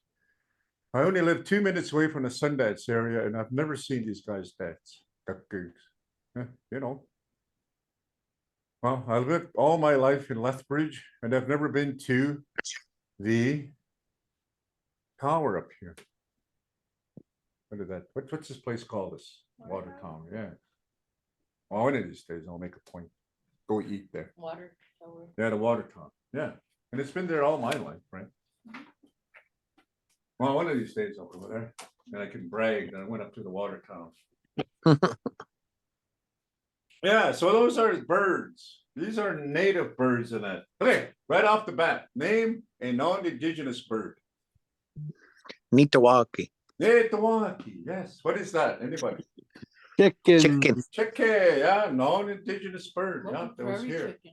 I only live 2 minutes away from the Sundance area, and I've never seen these guys dance, kakooks. You know. Well, I lived all my life in Lethbridge, and I've never been to the tower up here. What is that? What's this place called? This water tower, yeah. Well, one of these days I'll make a point. Go eat there. Water tower. Yeah, the water tower. Yeah. And it's been there all my life, right? Well, one of these days I'll go there and I can brag that I went up to the water tower. Yeah, so those are birds. These are native birds in that. Okay, right off the bat, name a non-indigenous bird. Nitawaki. Netawaki, yes. What is that? Anybody? Chicken. Chicken, yeah, non-indigenous bird. What Yeah, about that was prairie here. chicken?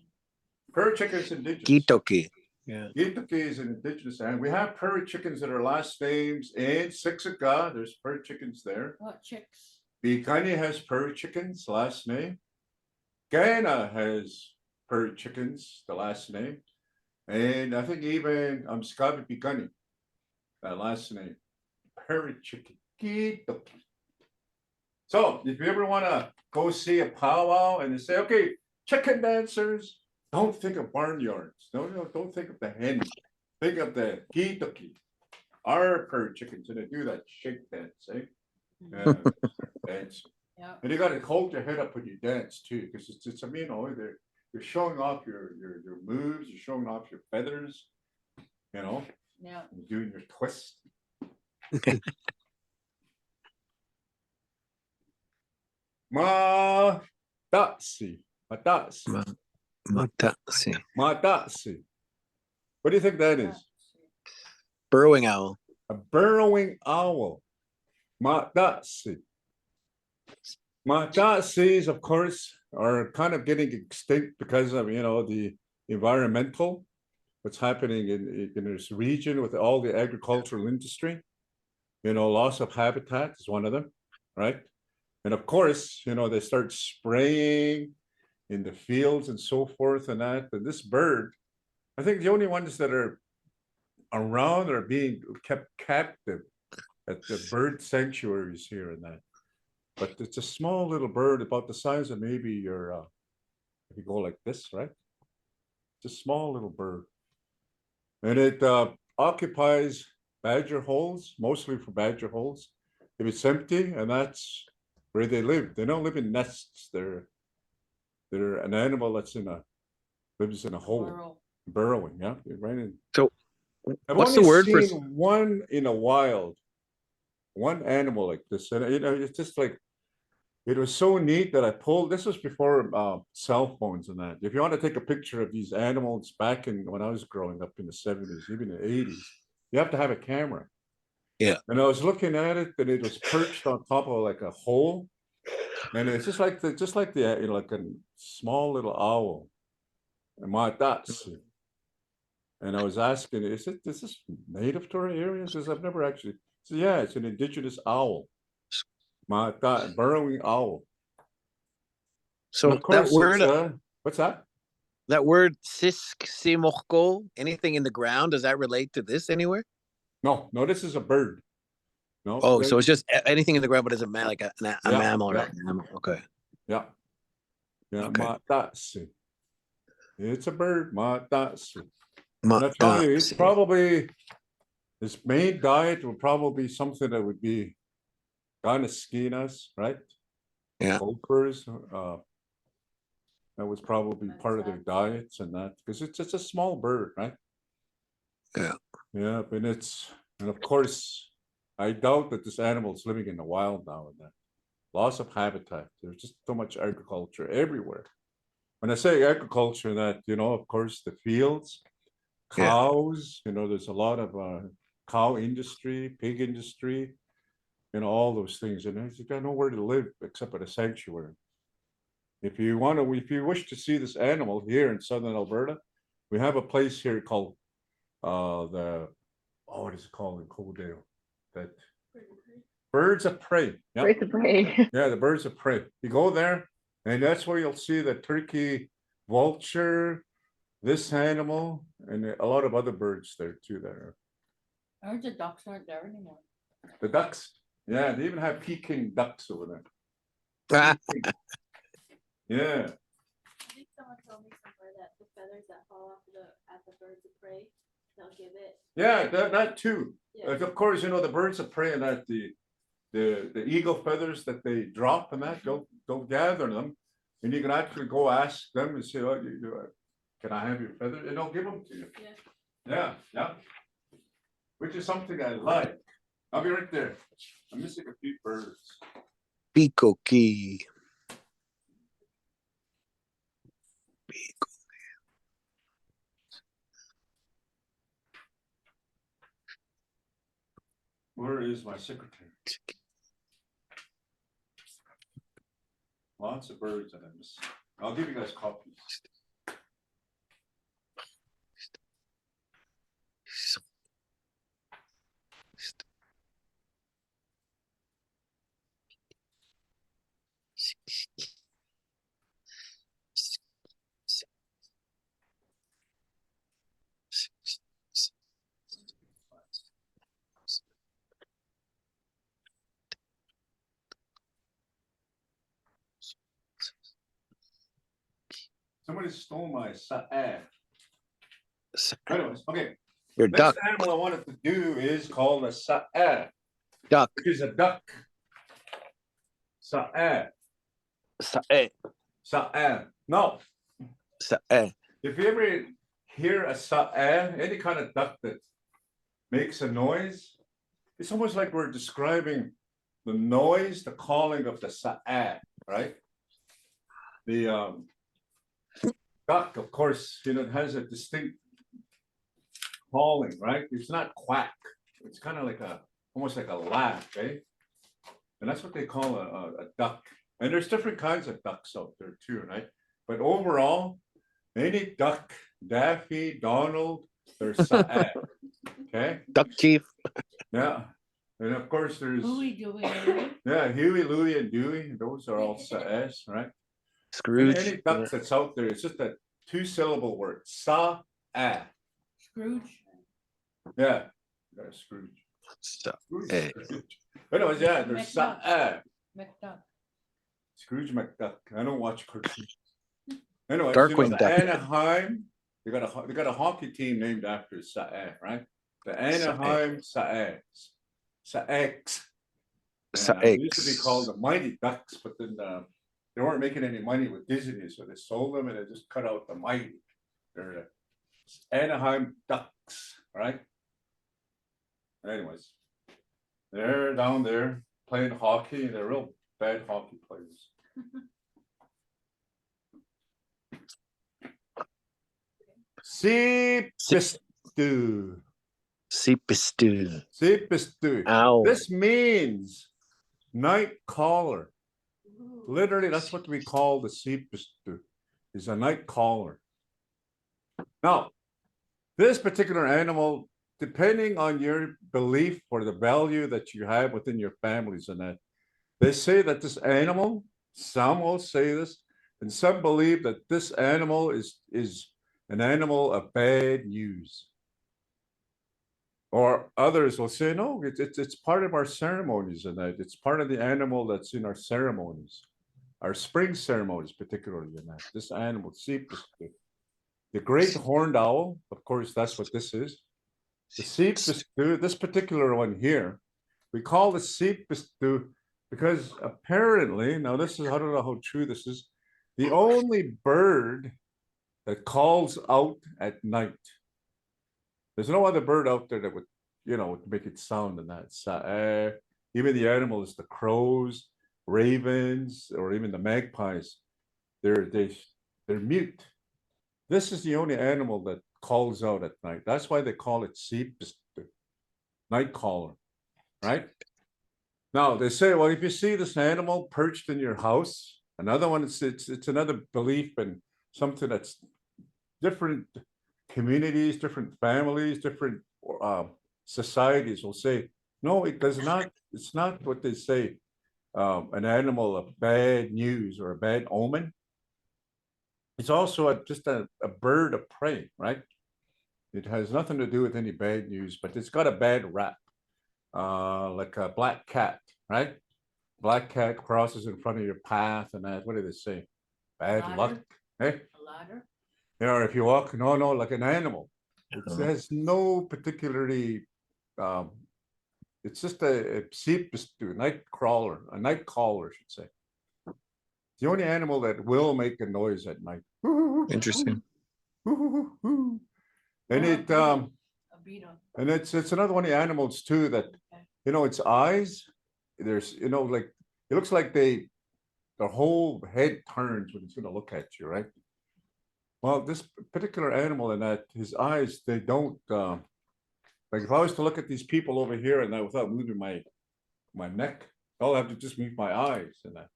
Prairie chicken is indigenous. Kitoki. Yeah. Kitoki is an indigenous, and we have prairie chickens that are last names in Siksika. There's prairie chickens there. What chicks? Bikani has prairie chickens, last name. Guyana has prairie chickens, the last name. And I think even Scabi Bikani, that last name. Prairie chicken. Kidoki. So if you ever want to go see a powwow and they say, okay, chicken dancers, don't think of barnyards. No, don't think of the hen. Think of the kidoki. Our prairie chickens, and they do that shake dance, eh? Yeah, dance. Yeah. And you got to hold your head up when you dance too, because it's you're showing off your moves, you're showing off your feathers, Yeah. you're doing your twist. Matasi. Matasi. Matasi. What do you think that is? Burrowing owl. A burrowing owl. Matasi. Matasis, of course, are kind of getting extinct because of the environmental, what's happening in this region with all the agricultural industry. Loss of habitat is one of them, right? And of course, they start spraying in the fields and so forth and that. And this bird, I think the only ones that are around are being kept captive at the bird sanctuaries here and that. But it's a small little bird about the size of maybe your, if you go like this, right? It's a small little bird. And it occupies badger holes, mostly for badger holes. If it's empty, and that's where they live. They don't live in nests. They're an animal that's lives in a hole, burrowing. Yeah, right in. So, I've what's only the word for? seen one in a wild, one animal like this, and it's just like it was so neat that I pulled. This was before cell phones and that. If you want to take a picture of these animals back when I was growing up in the 70s, even the 80s, you have to have a camera. Yeah. And I was looking at it, and it was perched on top of like a hole, and it's just like the like a small little owl. And my that's. And I was asking, is this native to our area? Because I've never actually. So yeah, it's an indigenous owl. My burrowing owl. So of course, that word, what's that? That word sisk anything in the ground, does that relate to this anywhere? No, this is a bird. No. Oh, so it's just anything in the ground, but it's a like a mammal or yeah. an animal. Okay. Yeah. Yeah. Okay. Matasi. It's a bird. Matasi. Ma- And I tell you, it's probably his main diet would probably be something that would be ganaskinas, right? Yeah. Gophers. That was probably part of their diets and that, because it's a small bird, right? Yeah. Yeah, and of course, I doubt that this animal is living in the wild now and that. Loss of habitat. There's just so much agriculture everywhere. When I say agriculture, that, of course, the fields, cows, there's a lot of cow industry, pig industry, all those things. And you got nowhere to live except at a sanctuary. If you wish to see this animal here in southern Alberta, we have a place here called what is it called in Coaldale? That birds of prey. Yep. Birds of prey. Yeah, the birds of prey. You go there, and that's where you'll see the turkey, vulture, this animal, and a lot of other birds there too. I heard the ducks aren't there anymore. The ducks. Yeah, they even have Peking ducks over there. Yeah. I think someone told me somewhere that the feathers that fall off at the birds of prey, they'll give it. Yeah, that too. Yeah. Of course, the birds of prey and that the eagle feathers that they drop and that they'll gather them, and you can actually go ask them and say, "Oh, can I have your feathers?" And they'll give them to you. Yeah. Yeah. Which is something I like. I'll be right there. I'm missing a few birds. Peacocky. Where is my secretary? Lots of birds that I miss. I'll give you guys copies. Somebody stole my Anyways, okay. Your Next duck. animal I wanted to do is called a sa'eh, Duck. which is a duck. Sa'eh. Sa'eh. Sa'eh. No, Sa'eh. if you ever hear a sa'eh, any kind of duck that makes a noise, it's almost like we're describing the noise, the calling of the sa'eh, right? The duck, of course, it has a distinct calling, right? It's not quack. It's kind of like almost like a laugh, eh? And that's what they call a duck. And there's different kinds of ducks out there too, right? But overall, any duck, Daffy, Donald, there's sa'eh, okay? Duck chief. Yeah. And of course there's, Louie, Dewey, Louie. yeah, Huey, Louie, and Dewey. Those are all sa'ehs, right? Scrooge. Any duck that's out there, it's just a 2-syllable word, sa'eh. Scrooge. Yeah, Scrooge. Sa'eh. Anyways, yeah, there's McDuck. sa'eh. McDuck. Scrooge McDuck. I don't watch cartoons. Anyways, Darkwing the Duck. Anaheim, they got a hockey team named after Sa'eh, right? The Anaheim Sa'eh. Sa'ex. It used to be called the Mighty Ducks, but then they weren't making any money with Disney, so they sold them and they just cut out the Mighty. They're the Anaheim Ducks, right? Anyways, they're down there playing hockey. They're real bad hockey players. Sipistu. Sipistu. Sipistu. Ow. This means night caller. Literally, that's what we call the sipistu, is a night caller. Now, this particular animal, depending on your belief or the value that you have within your families and that, they say that this animal, some will say this, and some believe that this animal is an animal of bad news. Or others will say, no, it's part of our ceremonies and that it's part of the animal that's in our ceremonies, our spring ceremonies, particularly in that. This animal, the great horned owl, of course, that's what this is. The sipistu, this particular one here, we call the sipistu because apparently, now this is, I don't know how true this is, the only bird that calls out at night. There's no other bird out there that would, make it sound in that. Even the animals, the crows, ravens, or even the magpies, they're mute. This is the only animal that calls out at night. That's why they call it sipistu, night caller, right? Now they say, well, if you see this animal perched in your house, another one, it's another belief and something that's different communities, different families, different societies will say, no, it does not. It's not what they say, an animal of bad news or a bad omen. It's also just a bird of prey, right? It has nothing to do with any bad news, but it's got a bad rap, like a black cat, right? Black cat crosses in front of your path and that, what do they say? Bad luck, eh? A ladder. Or if you walk, no, like an animal. It has no particularly, it's just a night caller, I should say. It's the only animal that will make a noise at night. Interesting. And it, A beetle. and it's another one of the animals too that, its eyes, there's, like, it looks like their whole head turns when it's going to look at you, right? Well, this particular animal in that, his eyes, they don't, like if I was to look at these people over here and without moving my neck, I'll have to just move my eyes and that.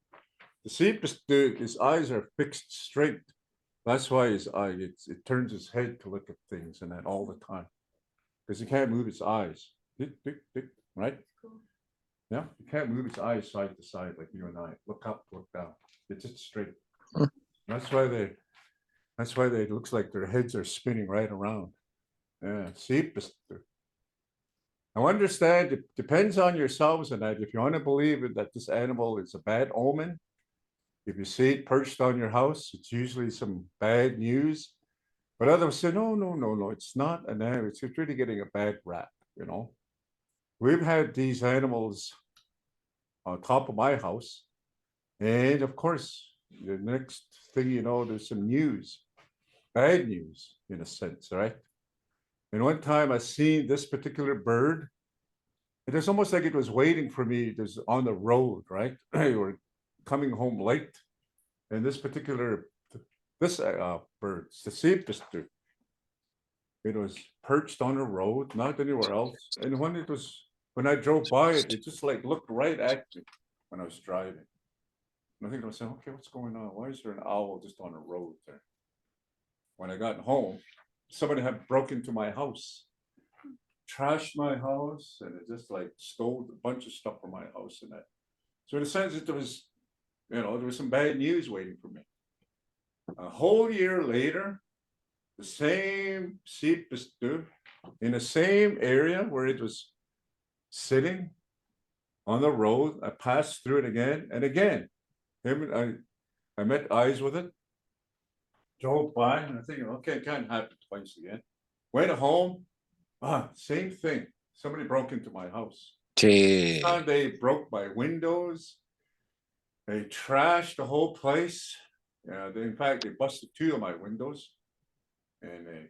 The seepest dude, his eyes are fixed straight. That's why his eye, it turns his head to look at things and that all the time. Because he can't move his eyes. Right? Cool. Yeah, he can't move his eyes side to side like you and I. Look up, look down. just straight. Hmm. That's why they, it looks like their heads are spinning right around. Yeah, see, I understand it depends on yourselves and that if you want to believe it, that this animal is a bad omen. If you see it perched on your house, it's usually some bad news. But others say, no, no, no, no, it's not an animal. It's really getting a bad rap, you know. We've had these animals on top of my house. And of course, the next thing you know, there's some news, bad news in a sense, right? And one time I seen this particular bird. It was almost like it was waiting for me. It was on the road, right? We were coming home late. And this particular, this bird, the seepister, it was perched on the road, not anywhere else. And when I drove by it, it just like looked right at me when I was driving. And I think I was saying, okay, what's going on? Why is there an owl just on the road there? When I got home, somebody had broke into my house, trashed my house, and it just like stole a bunch of stuff from my house and that. So in a sense, there was, there was some bad news waiting for me. A whole year later, the same seepister in the same area where it was sitting on the road. I passed through it again and again. I met eyes with it, drove by, and I think, okay, it can't happen twice again. Went home, same thing. Somebody broke into my house. Gee. They broke my windows. They trashed the whole place. In fact, they busted 2 of my windows. And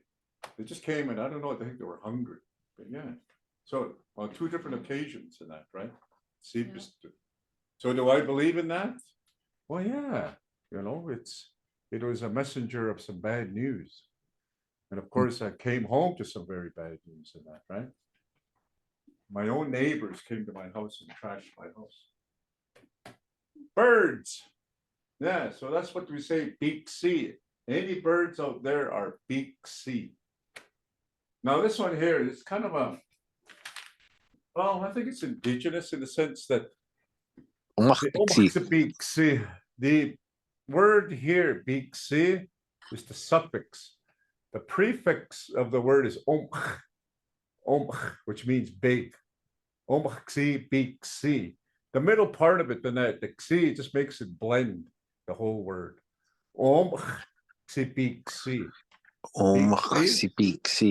they just came and I don't know, I think they were hungry. But yeah. So on 2 different occasions in that, right? So do I believe in that? Well, yeah. It was a messenger of some bad news. And of course, I came home to some very bad news in that, right? My own neighbors came to my house and trashed my house. Birds. Yeah, so that's what we say, beak C. Any birds out there are beak C. Now this one here is kind of I think it's indigenous in the sense that beak C. The word here, beak C, is the suffix. The prefix of the word is which means big. Beak C. The middle part of it, the C, just makes it blend the whole word. Beak C.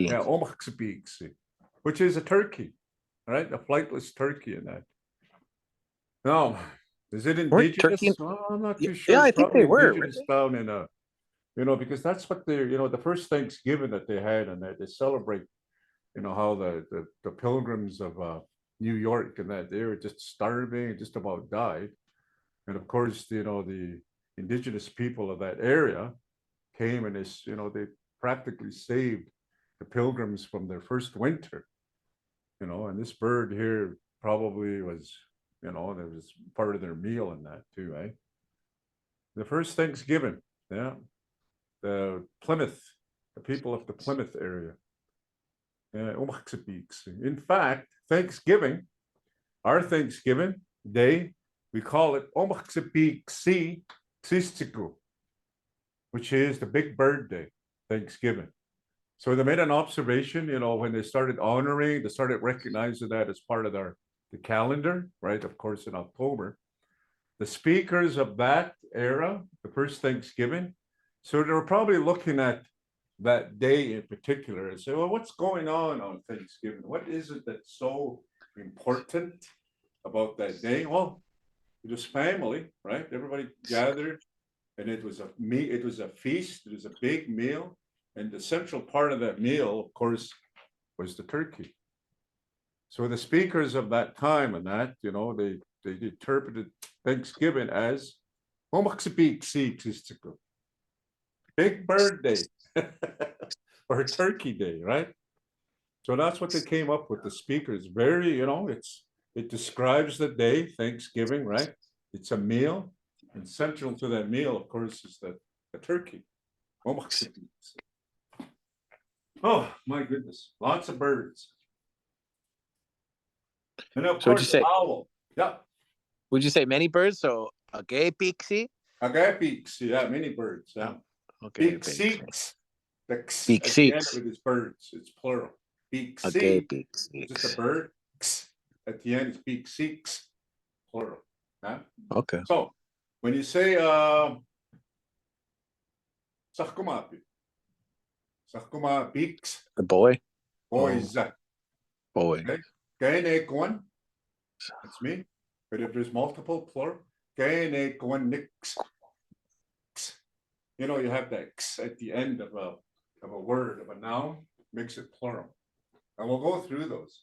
Yeah, which is a turkey, right? A flightless turkey in that. Now, is it indigenous? Well, I'm not too sure. Yeah, It's I think they were. indigenous down in because that's what they're, the first Thanksgiving that they had, and that they celebrate, how the pilgrims of New York and that they were just starving, just about died. And of course, the indigenous people of that area came and they practically saved the pilgrims from their first winter. And this bird here probably was, it was part of their meal in that too, eh? The first Thanksgiving, yeah. The Plymouth, the people of the Plymouth area. In fact, Thanksgiving, our Thanksgiving day, we call it which is the Big Bird Day, Thanksgiving. So they made an observation, when they started honoring, they started recognizing that as part of the calendar, right? Of course, in October. The speakers of that era, the first Thanksgiving, so they were probably looking at that day in particular and say, well, what's going on Thanksgiving? What is it that's so important about that day? Well, it was family, right? Everybody gathered, and it was a feast. It was a big meal, and the central part of that meal, of course, was the turkey. So the speakers of that time and that, they interpreted Thanksgiving as Big Bird Day or Turkey Day, right? So that's what they came up with. The speakers, very, it describes the day, Thanksgiving, right? It's a meal, and central to that meal, of course, is the turkey. Oh my goodness, lots of birds. And of So would course, you say owl. Yeah. Would you say many birds? So a gay pixie, Okay, peaks. Yeah, many birds. Yeah. Okay, Peak seeks. The x Peak at the end seeks. of it is birds. It's plural. Peak Okay, seeks. peak It's just a seeks. bird. X at the end is peak seeks. Plural. Yeah. Okay. So when you say Sakkumapi. Sakkuma peaks. The boy. Boys. Boy. Okay. Kene one. That's me. But if there's multiple plural, kene one nix. You know, you have that x at the end of a word, of a noun, makes it plural. And we'll go through those.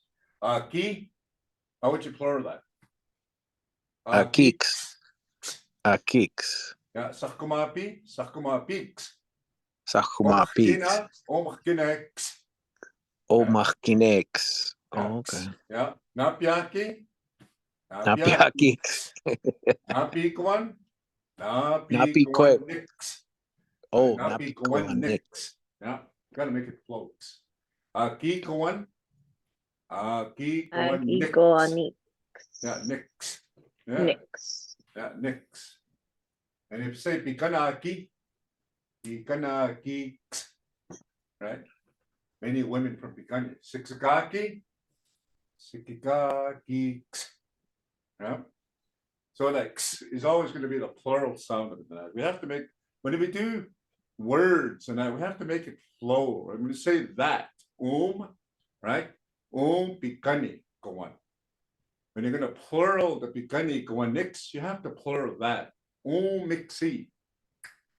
Ki, how would you plural that? Keeks. Keeks. Yeah, sakkumapi, sakuma peaks. Sakuma peaks. Omachkinex. Omachkinex. Oh, okay. Yeah, napiaki. Napiakiks. Napikwan. Napikwek. Napikwanix. Oh, Napikwanix. Yeah, gotta make it floats. Kikwan. Kikwanix. Gigonix. Yeah, nix. Yeah, Nix. yeah, nix. And if you say pikanaki, pikanaki, right? Many women from Pikani. Sikakaki, sikikaki. Yeah. So that x is always going to be the plural sound of that. We have to make, when we do words and that, we have to make it flow. I'm going to say that, right? Pikani, go on. When you're going to plural the pikani, go on nix, you have to plural that. Mixi,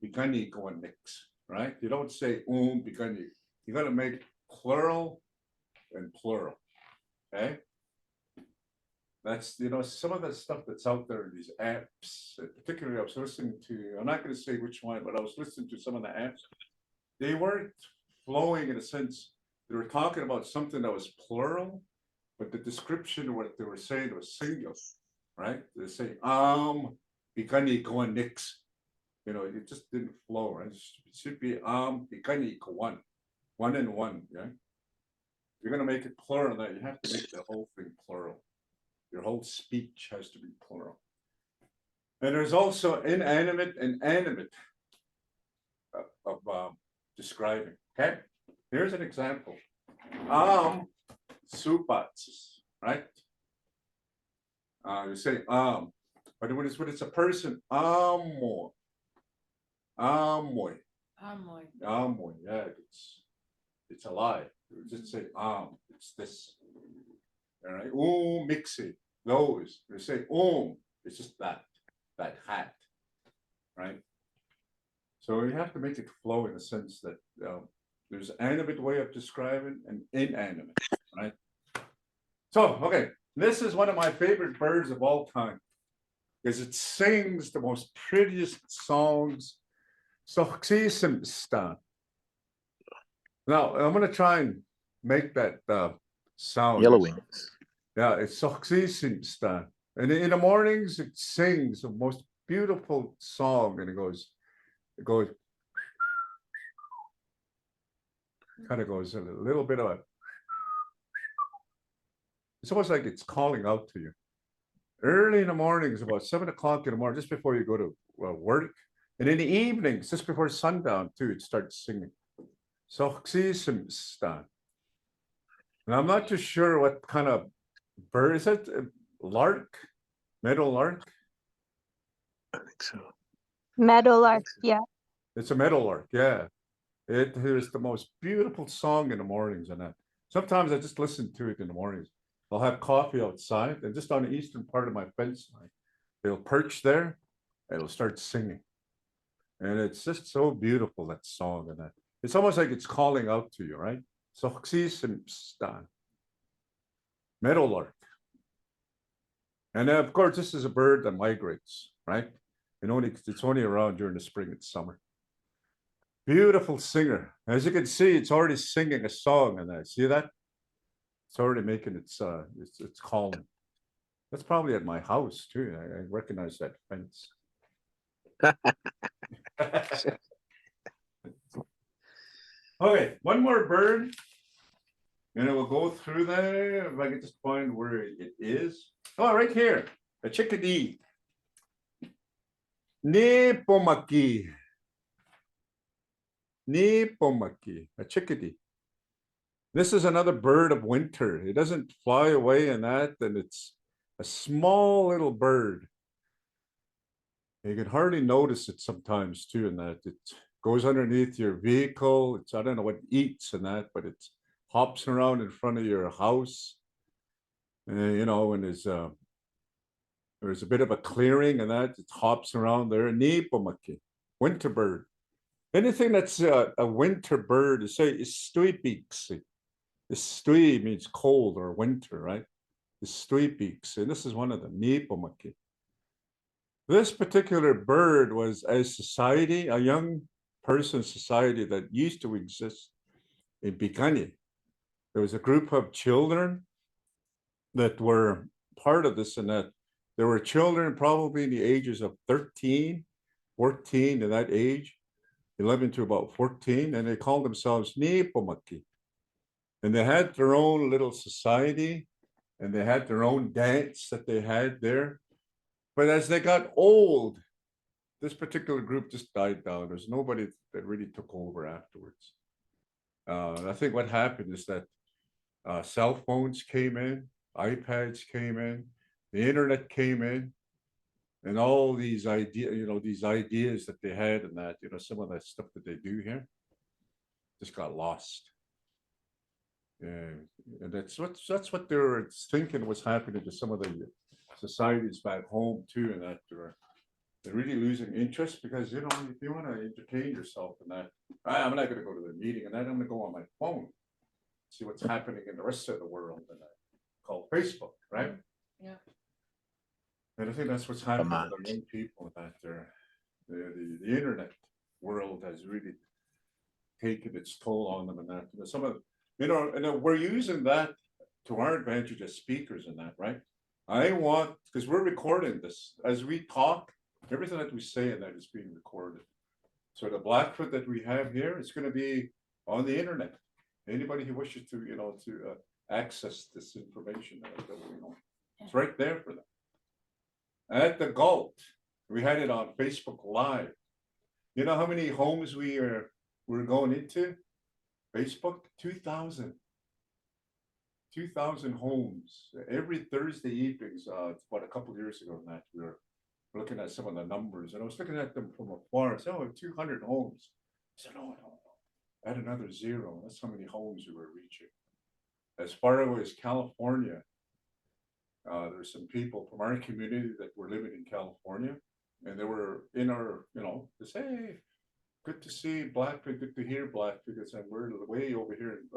pikani, go on nix, right? You don't say pikani. You got to make plural and plural, okay? That's, you know, some of the stuff that's out there in these apps, particularly I was listening to, I'm not going to say which one, but I was listening to some of the apps. They weren't flowing in a sense, they were talking about something that was plural, but the description of what they were saying was singular, right? They say, pikani kawan nix. You know, it just didn't flow, right? It should be, pikani kawan, one and one, yeah? If you're going to make it plural, that you have to make the whole thing plural. Your whole speech has to be plural. And there's also inanimate and animate of describing. Okay, here's an example. Supats, right? You say but when it's a person, amoy, yeah, it's a lie. You just say it's this. All right, mixi, those. You say it's just that hat, right? So you have to make it flow in the sense that there's an animate way of describing and inanimate, right? So, okay, this is one of my favorite birds of all time because it sings the most prettiest songs. So, now I'm going to try and make that sound. Yellow wings. Yeah, it's Soxistan. And in the mornings, it sings the most beautiful song, and it goes, kind of goes a little bit of a, it's almost like it's calling out to you. Early in the mornings, about 7 o'clock in the morning, just before you go to work. And in the evenings, just before sundown, too, it starts singing. Soxistan. And I'm not too sure what kind of bird is it? Lark? Meadow lark? I think so. Meadowlark, yeah. It's a meadow lark, yeah. It is the most beautiful song in the mornings and that. Sometimes I just listen to it in the mornings. I'll have coffee outside and just on the eastern part of my fence line, it'll perch there and it'll start singing. And it's just so beautiful, that song and that. It's almost like it's calling out to you, right? Soxistan. Meadowlark. And of course, this is a bird that migrates, right? And it's only around during the spring and summer. Beautiful singer. As you can see, it's already singing a song, and I see that. It's already making its calling. That's probably at my house too. I recognize that fence. Okay, one more bird. And it will go through there. If I can just find where it is. Oh, right here. A chickadee. Nipomaki. Nipomaki, a chickadee. This is another bird of winter. It doesn't fly away in that, and it's a small little bird. You can hardly notice it sometimes too, in that it goes underneath your vehicle. It's, I don't know what it eats in that, but it hops around in front of your house. You know, and there's a bit of a clearing and that it hops around there. Nipomaki, winter bird. Anything that's a winter bird, you say istuipiksi. Istui means cold or winter, right? Istuipiksi, and this is one of them, Nipomaki. This particular bird was a society, a young person society that used to exist in Bikani. There was a group of children that were part of this, and that there were children probably in the ages of 13, 14 in that age, 11 to about 14, and they called themselves Nipomaki. And they had their own little society, and they had their own dance that they had there. But as they got old, this particular group just died down. There's nobody that really took over afterwards. I think what happened is that cell phones came in, iPads came in, the internet came in, and all these ideas that they had, and that, some of that stuff that they do here just got lost. And that's what they were thinking was happening to some of the societies back home too, and that they're really losing interest, because if you want to entertain yourself in that, I'm not going to go to the meeting, and then I'm going to go on my phone, see what's happening in the rest of the world, and that called Facebook, right? Yeah. And I think that's what's happening with the young people, that the internet world has really taken its toll on them, and that some of and we're using that to our advantage as speakers in that, right? Because we're recording this as we talk, everything that we say in that is being recorded. So the Blackfoot that we have here is going to be on the internet. Anybody who wishes to access this information, it's right there for them. At the Galt, we had it on Facebook Live. You know how many homes we're going into? Facebook, 2,000 homes every Thursday evenings. About a couple of years ago, that we were looking at some of the numbers, and I was looking at them from afar. I said, 200 homes. I said, no, add another zero. That's how many homes we were reaching. As far away as California, there's some people from our community that were living in California, and they were in our, they say, hey, good to see Blackfoot, good to hear Blackfoot, because we're way over here in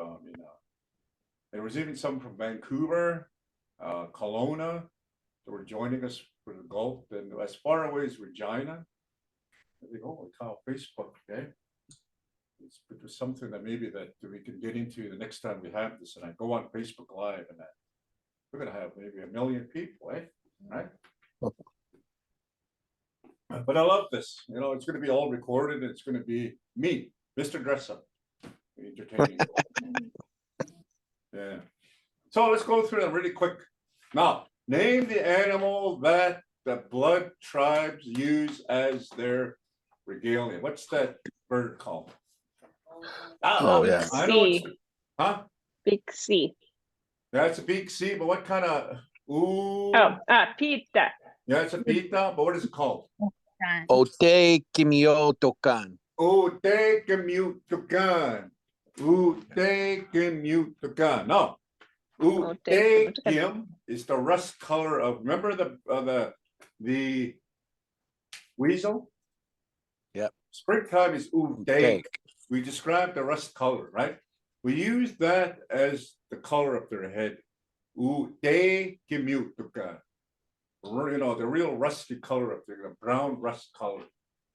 there was even some from Vancouver, Kelowna, that were joining us for the Gulf, and as far away as Regina. I think, holy cow, Facebook, okay? It was something that maybe that we can get into the next time we have this, and I go on Facebook Live, and that we're gonna have maybe 1 million people, right? But I love this. It's going to be all recorded. It's going to be me, Mr. Dress Up, entertaining. Yeah. So let's go through them really quick. Now, name the animal that the blood tribes use as their regalia. What's that bird called? Yeah. I know it's, huh? Big C. That's a big C, but what kind of? Ooh. Pita. Yeah, it's a pita, but what is it called? Ote kimiotokan. Ute kemutukan. Ute kemutukan. No. Ute kim is the rust color of. Remember the weasel? Yep. Springtime is ute. We describe the rust color, right? We use that as the color of their head. Ute kemutukan. The real rusty color of the brown rust color.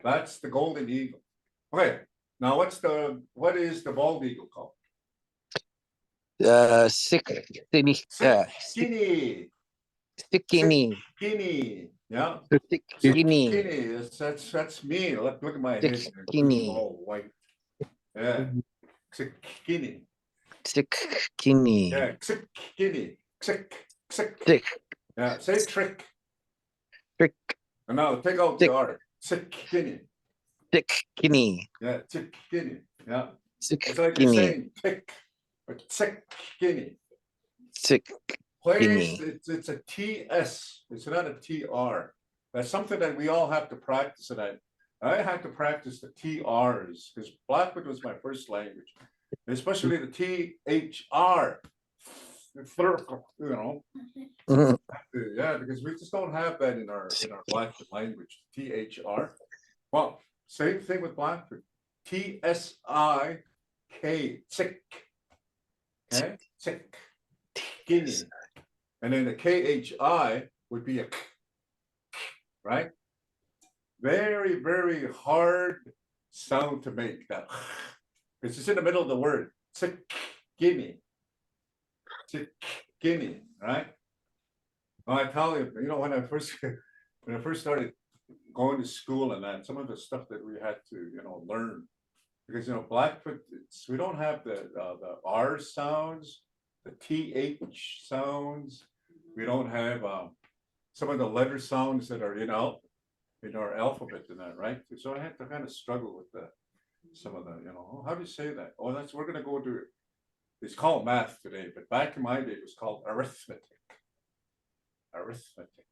That's the golden eagle. Okay, now what is the bald eagle called? Skinny. Skinny. Yeah. Skinny. That's me. Look at my head. Skinny. All white. Yeah. Skinny. Skinny. Yeah. Skinny. Sick. Yeah. Say trick. Trick. And now take out the R. Zucchini. Zucchini. Yeah, zucchini. Yeah. It's like you're Zucchini. saying tick, but zucchini. Place, Zucchini. it's a TS. It's not a TR. That's something that we all have to practice. And I had to practice the TRs because Blackfoot was my first language, especially the THR. You know, Mhm. yeah, because we just don't have that in our Blackfoot language. THR. Well, same thing with Blackfoot. TSIK. Tick. Okay, tick. Guinea. And then the KHI would be a k, right? Very, very hard sound to make that. Because it's in the middle of the word. Zucchini. Zucchini, right? Well, I tell you, you know, when I first started going to school and that, some of the stuff that we had to, you know, learn. Because, you know, Blackfoot, we don't have the R sounds, the TH sounds. We don't have some of the letter sounds that are in our alphabet and that, right? So I had to kind of struggle with that. Some of the, you know, how do you say that? Oh, we're gonna go to. It's called math today, but back in my day, it was called arithmetic. Arithmetic.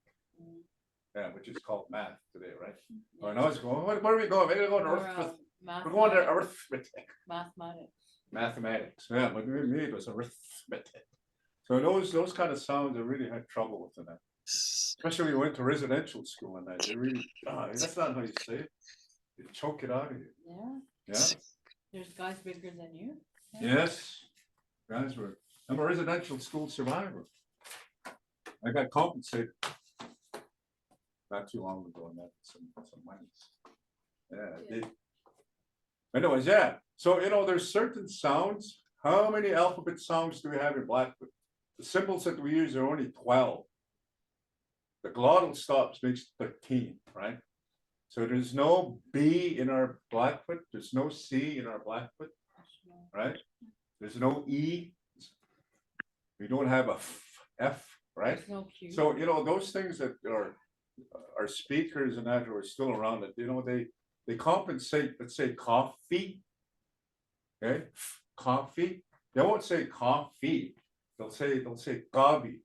Yeah, which is called math today, right? Oh, and I was going, where are we going? We're going to arithmetic. We're going to arithmetic. Mathematics. Mathematics. Yeah, but me, it was arithmetic. So those kind of sounds I really had trouble with in that. Especially when we went to residential school and that. You really, that's not how you say it. You choke it out of you. Yeah. Yeah. There's guys bigger than you. Yes. Guys were. I'm a residential school survivor. I got compensated not too long ago and that some money. Yeah, I did. Anyways, yeah. So you know, there's certain sounds. How many alphabet sounds do we have in Blackfoot? The symbols that we use are only 12. The glottal stops makes 13, right? So there's no B in our Blackfoot. There's no C in our Blackfoot, right? There's no E. We don't have a F, right? There's no Q. So, you know, those things that are speakers and that who are still around it, you know, they compensate, let's say coffee, okay? Coffee. They won't say coffee. They'll say gobby.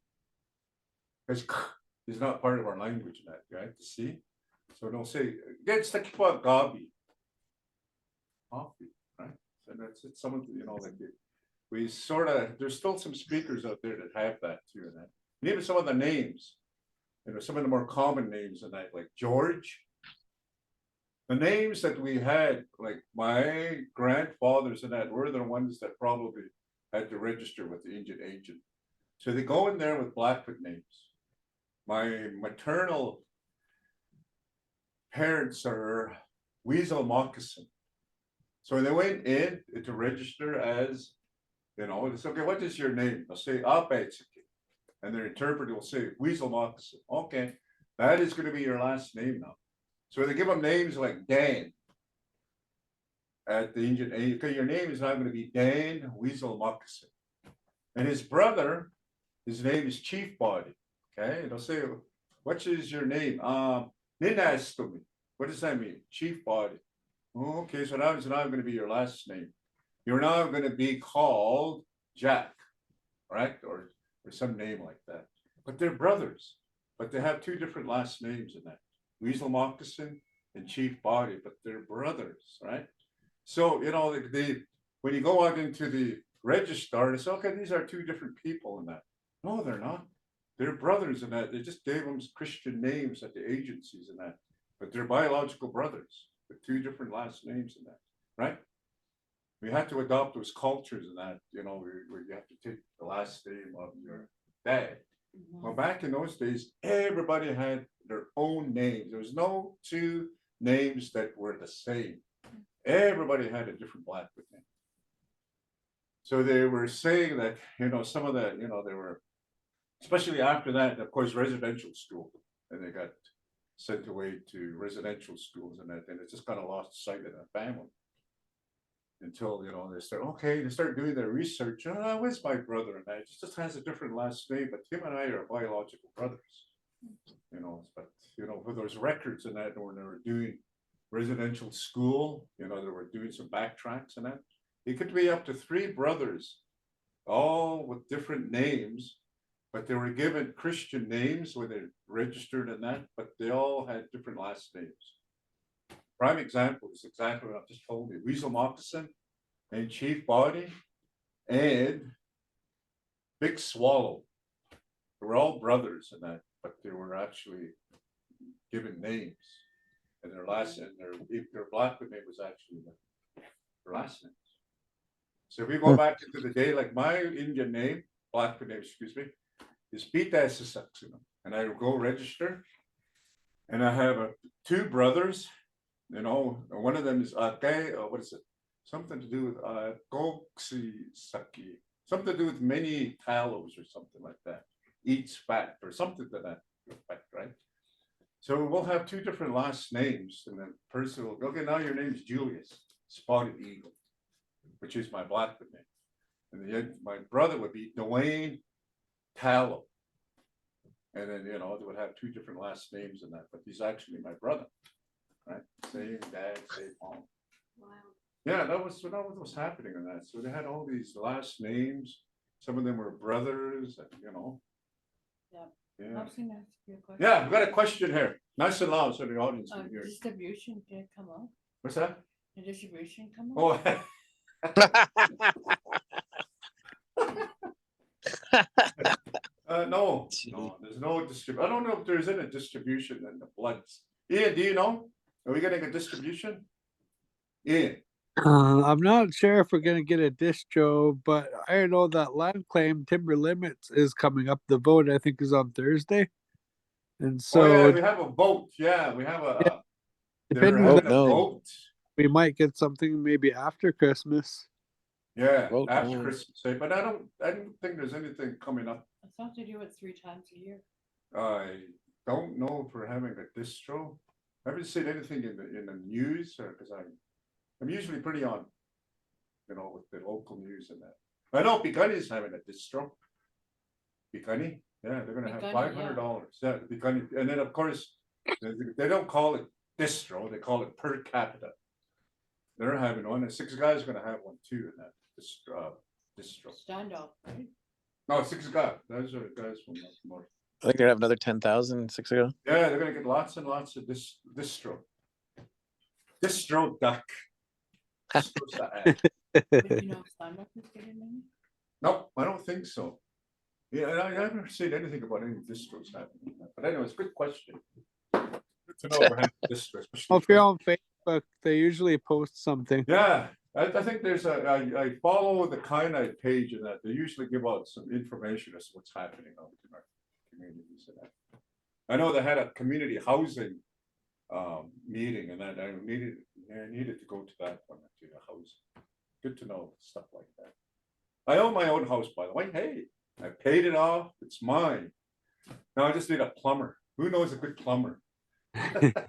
Because k is not part of our language in that, right? See? So they'll say, it's the gobby. Coffee, right? So that's it. Some of the, you know, like we sort of, there's still some speakers out there that have that too, and that. And even some of the names, you know, some of the more common names in that, like George. The names that we had, like my grandfathers and that, were the ones that probably had to register with the Indian agent. So they go in there with Blackfoot names. My maternal parents are Weasel Moccasin. So they went in to register as, you know, it's okay, what is your name? They'll say, Abaitsiki. And their interpreter will say, Weasel Moccasin. Okay, that is going to be your last name now. So they give them names like Dan. At the Indian age, okay, your name is not going to be Dan Weasel Moccasin. And his brother, his name is Chief Body. Okay, they'll say, what is your name? Ninastumi. What does that mean? Chief Body. Oh, okay, so now it's not going to be your last name. You're now going to be called Jack, right? Or some name like that. But they're brothers. But they have two different last names in that. Weasel Moccasin and Chief Body, but they're brothers, right? So, you know, when you go out into the registrar, it's okay, these are two different people in that. No, they're not. They're brothers in that. They just gave them Christian names at the agencies and that. But they're biological brothers with two different last names in that, right? We had to adopt those cultures and that, you know, where you have to take the last name of your dad. Well, back in those days, everybody had their own names. There was no two names that were the same. Everybody had a different Blackfoot name. So they were saying that, you know, some of the, you know, they were, especially after that, of course, residential school, and they got sent away to residential schools and that, and it just kind of lost sight of the family. Until, you know, they start doing their research. Oh, where's my brother? And that just has a different last name, but him and I are biological brothers. But for those records and that, when they were doing residential school, they were doing some backtracks and that. It could be up to 3 brothers, all with different names, but they were given Christian names when they registered in that, but they all had different last names. Prime example is exactly what I've just told you. Weasel Moccasin and Chief Body and Big Swallow. They were all brothers in that, but they were actually given names. And their Blackfoot name was actually their last names. So if we go back into the day, like my Indian name, Blackfoot name, excuse me, is Pita Sasaksuna. And I go register. And I have 2 brothers, one of them is Ake, what is it? Something to do with Goksi Saki, something to do with many tallows or something like that. Eats fat or something to that effect, right? So we'll have 2 different last names, and then person will go, okay, now your name is Julius, Spotted Eagle, which is my Blackfoot name. And my brother would be Delaney Tallow. And then, they would have 2 different last names in that, but he's actually my brother, right? Same dad, same mom. Wow. Yeah, that was what was happening in that. So they had all these last names. Some of them were brothers, and Yeah. Yeah. I was gonna ask you a question. Yeah, we've got a question here. Nice and loud so the audience can hear. Distribution did come out. What's that? The distribution come out. Oh, no, there's no distribution. I don't know if there's any distribution in the bloods. Ian, do you know? Are we getting a distribution? Ian. I'm not sure if we're gonna get a distro, but I know that land claim timber limits is coming up. The vote I think is on Thursday, and so Oh yeah, we have a vote. Yeah, we have a. They're depending having on a vote. we might get something maybe after Christmas. Yeah, Vote after no. Christmas Day, but I don't think there's anything coming up. I thought they do it 3 times a year. I don't know if we're having a distro. I haven't seen anything in the news, because I'm usually pretty on, with the local news and that. I know Picani's having a distro. Picani, yeah, they're gonna have Picani, $500. Yeah, Picani, and then of course they don't call it distro; they call it per capita. They're having one, and 6 guys are gonna have one too in that distro. Standoff, right? No, 6 guys. Those are guys from north. I think they have another 10,000 6 ago. Yeah, they're gonna get lots and lots of distro. Distro duck. Distro salad. But standoff is getting money? No, I don't think so. Yeah, I haven't seen anything about any distros happening. But anyways, good question. Good to know we're having distros. Well, if you're on Facebook, they usually post something. Yeah, I think there's I follow the Kyanite page and that they usually give out some information as to what's happening out in our communities and that. I know they had a community housing meeting and that I needed to go to that one to the house. Good to know stuff like that. I own my own house, by the way. Hey, I paid it off. It's mine. Now I just need a plumber. Who knows a good plumber? I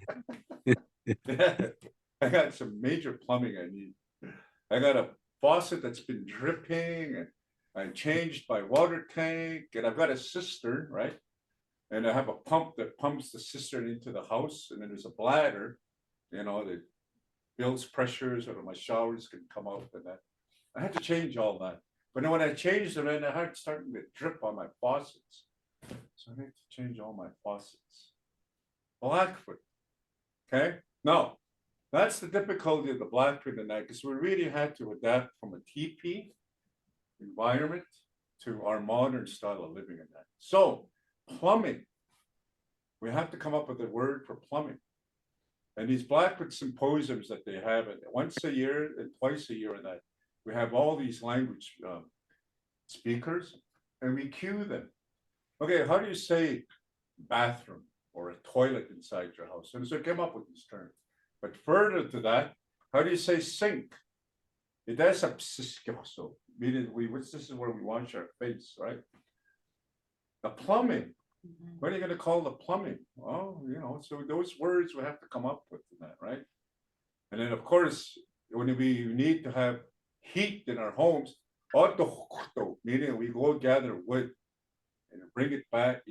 got some major plumbing I need. I got a faucet that's been dripping, and I changed my water tank, and I've got a cistern, right? And I have a pump that pumps the cistern into the house, and then there's a bladder, that builds pressure so that my showers can come out and that. I had to change all that. But then when I changed them, then I had starting to drip on my faucets. So I need to change all my faucets. Blackfoot. Okay? Now, that's the difficulty of the Blackfoot and that, because we really had to adapt from a teepee environment to our modern style of living in that. So, plumbing. We have to come up with a word for plumbing. And these Blackfoot symposiums that they have once a year and twice a year, and that we have all these language speakers, and we cue them. Okay, how do you say bathroom or a toilet inside your house? And so they came up with these terms. But further to that, how do you say sink? It does a so meaning this is where we wash our face, right? The plumbing. What are you going to call the plumbing? Well, so those words we have to come up with in that, right? And then of course, when we need to have heat in our homes, meaning we go gather wood and bring it back,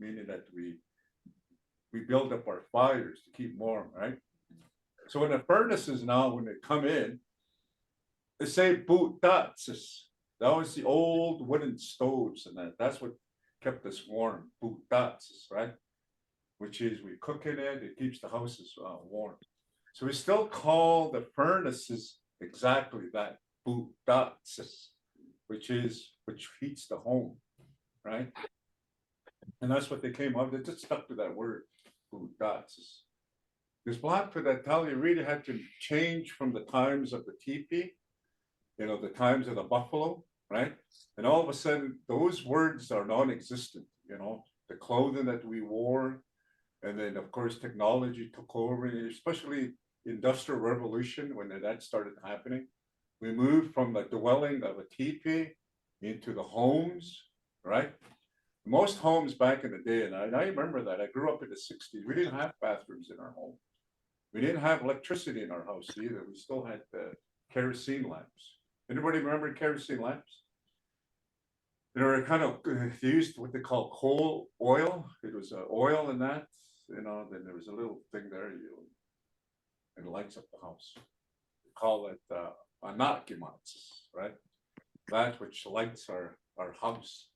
meaning that we build up our fires to keep warm, right? So when the furnaces now, when they come in, they say butatsis. That was the old wooden stoves, and that's what kept us warm. Butatsis, right? Which is we cook in it, it keeps the houses warm. So we still call the furnaces exactly that, butatsis, which heats the home, right? And that's what they came up. They just stuck to that word, butatsis. Because Blackfoot, I tell you, really had to change from the times of the teepee, the times of the buffalo, right? And all of a sudden, those words are non-existent, the clothing that we wore. And then, of course, technology took over, especially Industrial Revolution, when that started happening. We moved from the dwelling of a teepee into the homes, right? Most homes back in the day, and I remember that, I grew up in the 60s, we didn't have bathrooms in our home. We didn't have electricity in our house either. We still had kerosene lamps. Anybody remember kerosene lamps? They were kind of used what they call coal oil. It was oil in that, then there was a little thing there, and it lights up the house. We call it anakimats, right? That which lights our house.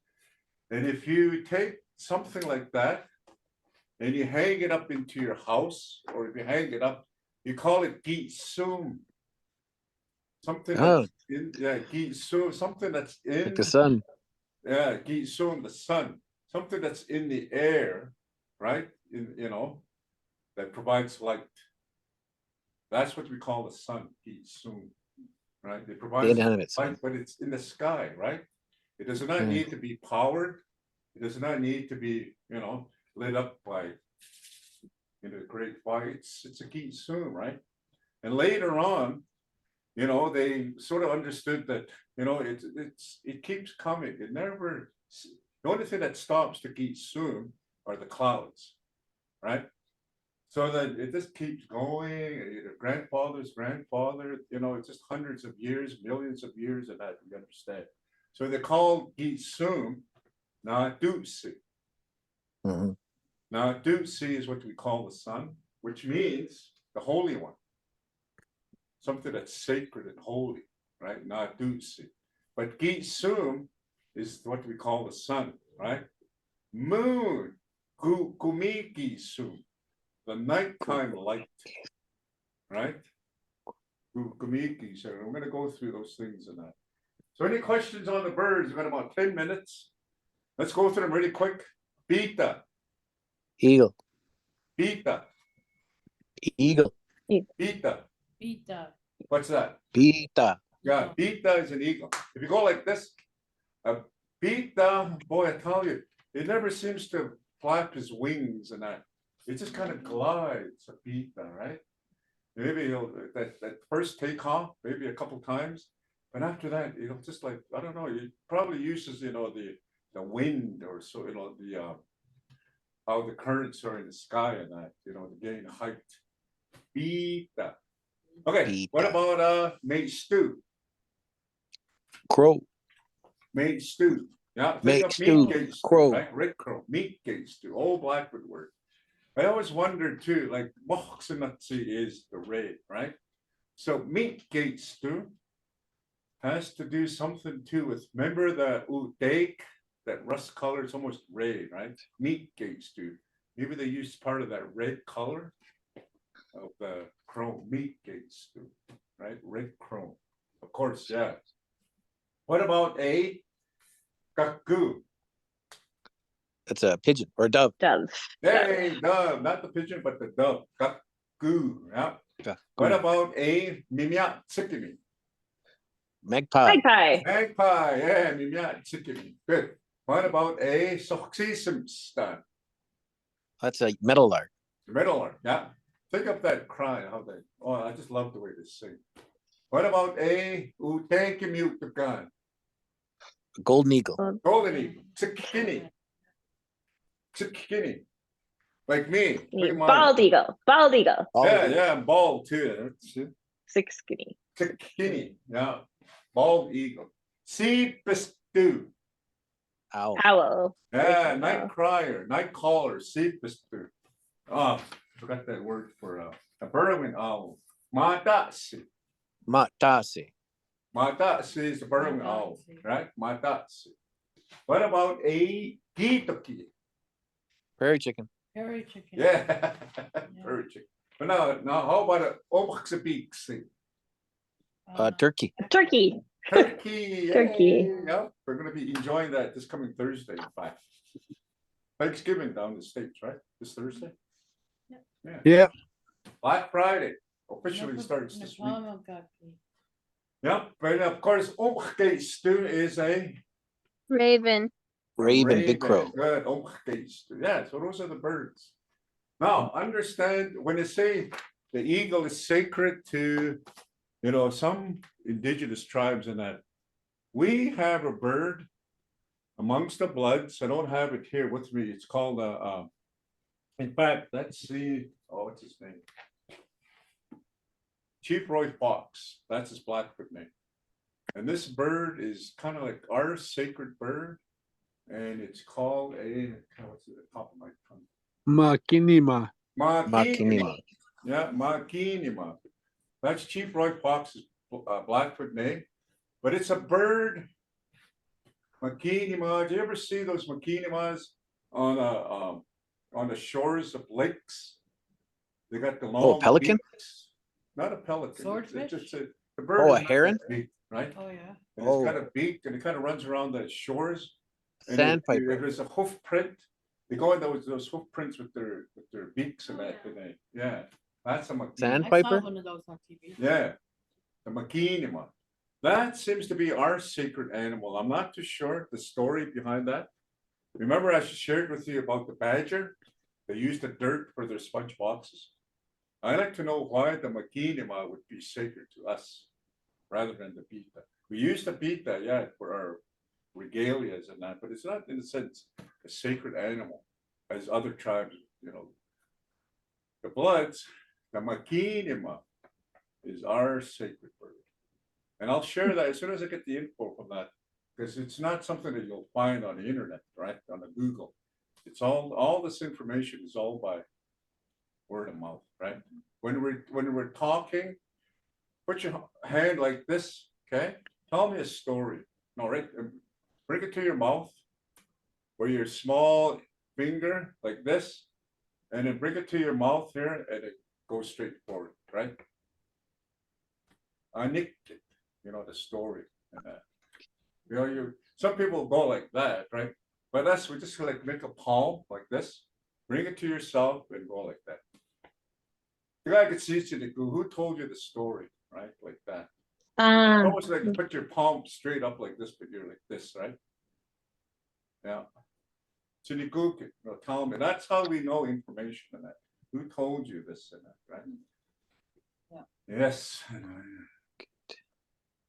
And if you take something like that and you hang it up into your house, or if you hang it up, you call it gitsum. Something that's gitsum, something that's in like the sun. Yeah, gitsum, the sun. Something that's in the air, right? That provides light. That's what we call the sun, gitsum, right? It provides light, but it's in the sky, right? It does not need to be powered. It does not need to be, lit up by, great fire. It's a gitsum, right? And later on, they sort of understood that, it keeps coming. It never. The only thing that stops the gitsum are the clouds, right? So that it just keeps going. Your grandfather's grandfather, it's just hundreds of years, millions of years of that, we understand. So they call gitsum Nadusi. Nadusi is what we call the sun, which means the Holy One. Something that's sacred and holy, right? Nadusi. But gitsum is what we call the sun, right? Moon, gumikisum, the nighttime light, right? Gumiki. So I'm going to go through those things and that. So any questions on the birds? We've got about 10 minutes. Let's go through them really quick. Beta. Eagle. Beta. Eagle. Beta. Beta. What's that? Beta. Yeah, beta is an eagle. If you go like this, a beta, boy, I tell you, it never seems to flap his wings and that. It just kind of glides, a beta, right? Maybe he'll that first takeoff, maybe a couple times, but after that, just like, I don't know, he probably uses, the wind, or so, the how the currents are in the sky and that, to gain height. Beta. Okay, Beta. what about mate stew? Crow. Mate stew. Yeah, think Mate of stew. meat gate stew, Crow. right? Red crow, meat gate stew, old Blackfoot word. I always wondered too, like moxinatsi is the red, right? So meat gate stew has to do something too with, remember the udake, that rust color is almost red, right? Meat gate stew. Maybe they used part of that red color of the chrome, meat gate stew, right? Red chrome. Of course, yeah. What about a kaku? That's a pigeon or a dove. Dove. Hey, dove, not the pigeon, but the dove. Kaku, yeah. What about a mimya tsikimi? Magpie. Magpie. Magpie, yeah, mimya tsikimi. Good. What about a soxisimstan? That's a meadowlark. Meadowlark, yeah. Think of that cry, I just love the way they sing. What about a utankimutakan? Golden eagle. Golden eagle, tsikini. Tsikini. Like me. Look at mine. Bald eagle. Bald eagle. Yeah, I'm bald too. Six skinny. Tsikini, yeah. Bald eagle. Seepistu. Owl. Owl. Yeah, Rachel, night owl. crier, night caller, seepister. Oh, forgot that word for a burrowing owl. Matasi. Matasi. Matasi is the burrowing owl, Matasi. right? Matasi. What about a gitoki? Prairie chicken. Hairy chicken. Yeah, very chicken. But now, how about a omaxabiksi? Turkey. Turkey. Turkey. Turkey. Yay. Yep, we're going to be enjoying that this coming Thursday, in fact. Thanksgiving down in the States, right? This Thursday? Yep. Yeah. Yeah. Black Friday officially starts this week. Nepomukaki. Yep, but of course, oomgeest is a Raven. Raven, big crow. Good, oomgeest. Yeah, so those are the birds. Now, understand when they say the eagle is sacred to, some indigenous tribes and that, we have a bird amongst the bloods. I don't have it here with me. It's called in fact, let's see. Oh, what's his name? Chief Roy Fox. That's his Blackfoot name. And this bird is kind of like our sacred bird. And it's called what's it at the top of my tongue? Makinima. Makinima. Yeah, Makinima. That's Chief Roy Fox's Blackfoot name. But it's a bird. Makinima. Do you ever see those Makinimas on the shores of lakes? They got the long pelican? beaks. Not a pelican. Swordfish? It's just the bird. Oh, a has got heron? that beak, right? Oh, yeah. And it's got a beak and it kind of runs around the shores. And if Sandpiper. there's a hoof print, they go in those hoof prints with their beaks and that. Yeah, that's a Makinima. I saw Sandpiper? one of those on TV. Yeah, the Makinima. That seems to be our sacred animal. I'm not too sure the story behind that. Remember, I shared with you about the badger. They used the dirt for their sponge boxes. I'd like to know why the Makinima would be sacred to us rather than the Beta. We use the Beta, yeah, for our regalias and that, but it's not in a sense a sacred animal as other tribes, The bloods, the Makinima is our sacred bird. And I'll share that as soon as I get the info from that, because it's not something that you'll find on the internet, right? On the Google. It's all this information is all by word of mouth, right? When we're talking, put your hand like this, okay? Tell me a story. No, right? Bring it to your mouth, where your small finger like this, and then bring it to your mouth here, and it goes straight forward, right? I nicked it, the story and that. Some people go like that, right? But we just like make a palm like this, bring it to yourself, and go like that. The guy could see you. Who told you the story, right? Like that. It's almost like you put your palm straight up like this, but you're like this, right? Yeah. Chinikuke, tell me. That's how we know information in that. Who told you this and that, right? Yeah. Yes.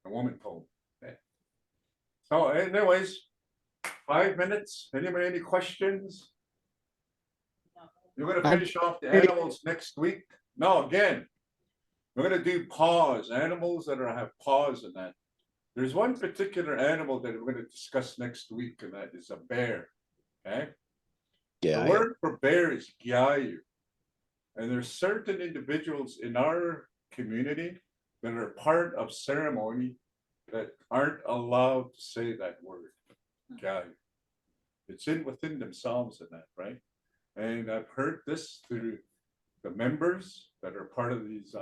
A woman told me. So, anyways, 5 minutes. Anybody any questions? You're going to finish off the animals next week? No, again, we're going to do paws, animals that have paws in that. There's one particular animal that we're going to discuss next week, and that is a bear. Okay? Yeah. The word for bear is gyayu. And there's certain individuals in our community that are part of ceremony that aren't allowed to say that word, gyayu. It's within themselves in that, right? And I've heard this through the members that are part of these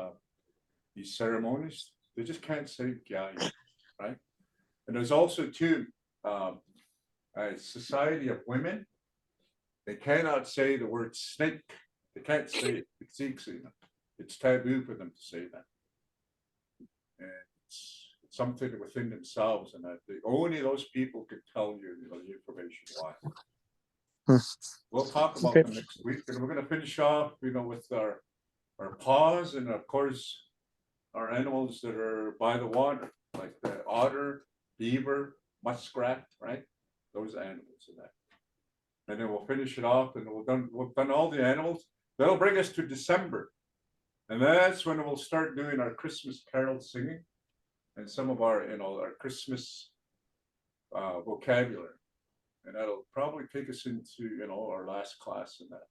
ceremonies. They just can't say gyayu, right? And there's also too a society of women. They cannot say the word snake. They can't say it. It's taboo for them to say that. And it's something within themselves, and that only those people could tell you, the information why. We'll talk about them next week, and we're going to finish off, with our paws, and of course, our animals that are by the water, like the otter, beaver, muskrat, right? Those animals in that. And then we'll finish it off, and we've done all the animals. That'll bring us to December, and that's when we'll start doing our Christmas carol singing, and some of our, our Christmas vocabulary. and that'll probably take us into, our last class in that.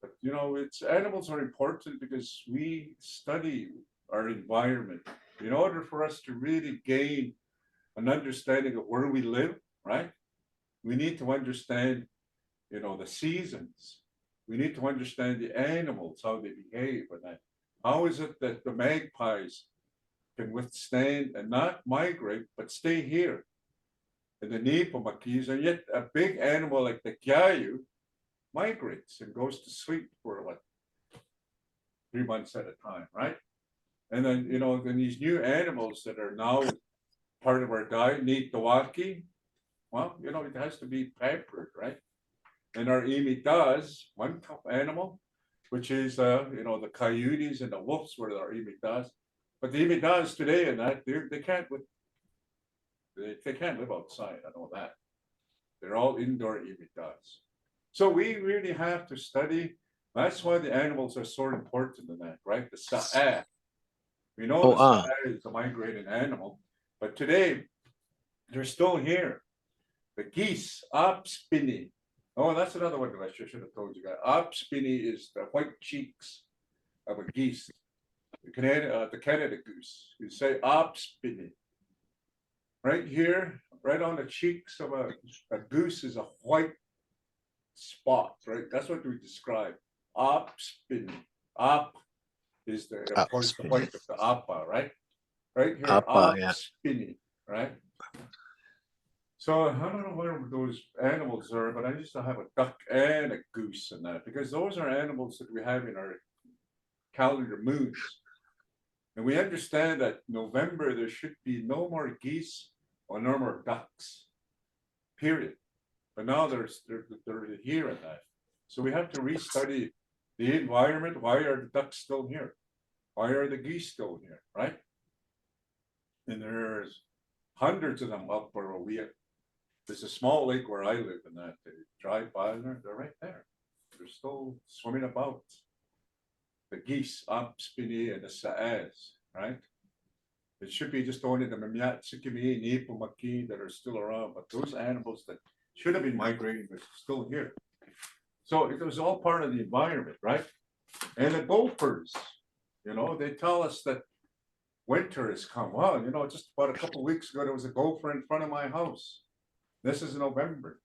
But, it's animals are important because we study our environment in order for us to really gain an understanding of where we live, right? We need to understand, the seasons. We need to understand the animals, how they behave, and that. How is it that the magpies can withstand and not migrate, but stay here in the Nepomakis, and yet a big animal like the Gyayu migrates and goes to sleep for 3 months at a time, right? And then, then these new animals that are now part of our diet, need Dawaki, well, it has to be pampered, right? And our imitas, one animal, which is, the coyotes and the wolves were our imitas. But the imitas today and that, they can't live outside, I know that. They're all indoor imitas. So we really have to study. That's why the animals are so important in that, right? The sa'a. We know the sa'a is a migrating animal, but today they're still here. The geese, Opspini. Oh, that's another one that I should have told you guys. Opspini is the white cheeks of a geese. The Canada goose. You say Opspini. Right here, right on the cheeks of a goose is a white spot, right? That's what we describe. Opspini. Op is of course the white of the appa, right? Right here, Opspini, right? So I don't know where those animals are, but I used to have a duck and a goose in that, because those are animals that we have in our calendar moons. And we understand that November there should be no more geese or no more ducks, period. But now they're here in that. So we have to restudy the environment. Why are the ducks still here? Why are the geese still here, right? And there's hundreds of them up where there's a small lake where I live in that. They drive by and they're right there. They're still swimming about. The geese, Opspini, and the Saaz, right? It should be just only the Mamiatsikimi, Nepomaki that are still around, but those animals that should have been migrating are still here. So it was all part of the environment, right? And the gophers, they tell us that winter has come. Well, just about a couple of weeks ago, there was a gopher in front of my house. This is November.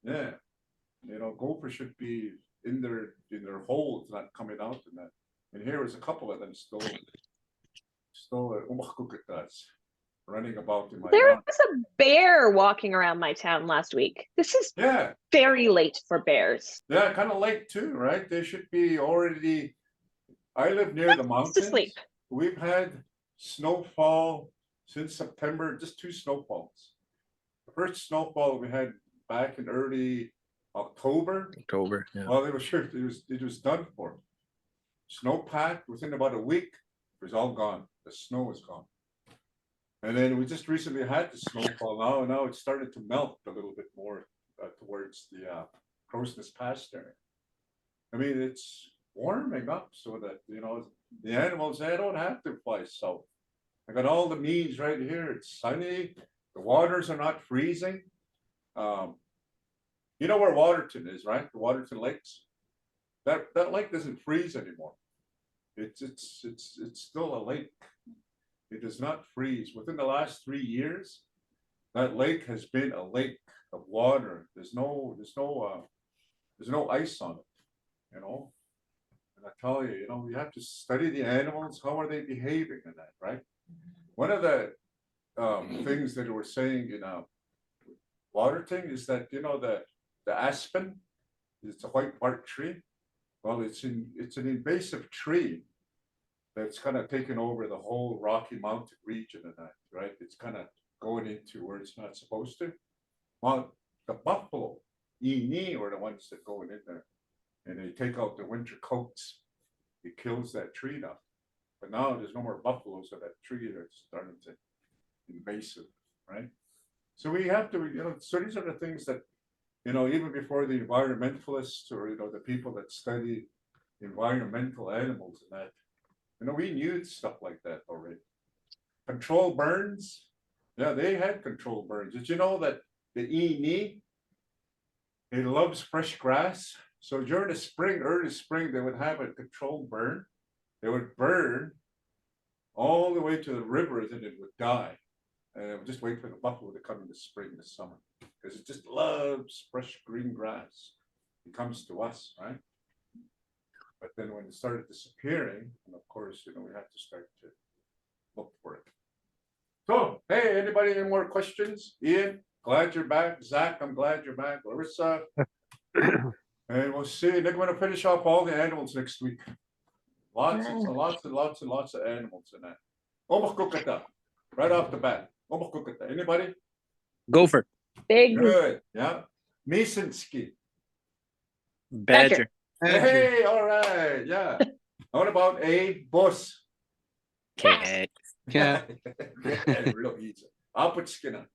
Yeah. Gophers should be in their holes, not coming out in that. And here is a couple of them still running about in my There yard. was a bear walking around my town last week. This is Yeah. very late for bears. Yeah, kind of late too, right? They should be already. I live near the mountains. To sleep. We've had snowfall since September, just 2 snowfalls. The first snowfall we had back in early October. Yeah. Well, it was done for. Snowpack within about a week, it was all gone. The snow was gone. And then we just recently had the snowfall. Now it's started to melt a little bit more towards the Crowsnest Pass there. I mean, it's warming up so that the animals, they don't have to fly south. I got all the means right here. It's sunny. The waters are not freezing. You know where Waterton is, right? The Waterton Lakes. That lake doesn't freeze anymore. It's still a lake. It does not freeze. Within the last 3 years, that lake has been a lake of water. There's no ice on it, And I tell you, we have to study the animals. How are they behaving in that, right? One of the things that we're saying in Waterton is that the aspen, it's a white bark tree. Well, it's an invasive tree that's kind of taken over the whole Rocky Mountain region of that, right? It's kind of going into where it's not supposed to. Well, the buffalo, Ini, are the ones that go in there, and they take out the winter coats. It kills that tree now. But now there's no more buffaloes of that tree that's starting to invasive, right? So we have to, so these are the things that, even before the environmentalists or, the people that study environmental animals and that, we knew stuff like that already. Control burns. Yeah, they had control burns. Did you know that the Ini He loves fresh grass. So during the spring, early spring, they would have a controlled burn. They would burn all the way to the river, and it would die. And it would just wait for the buffalo to come in the spring, the summer, because it just loves fresh green grass. It comes to us, right? But then when it started disappearing, and of course, we have to start to look for it. So, hey, anybody any more questions? Ian, glad you're back. Zach, I'm glad you're back. Larissa, and we'll see. They're going to finish off all the animals next week. Lots and lots and lots and lots of animals in that. Omakukata, right off the bat. Omakukata. Anybody? Gopher. Big Good. Yeah. Misinski. Badger. Hey, all right. Yeah. What about a bus? Cat. Cat. Real easy. Apple skinner.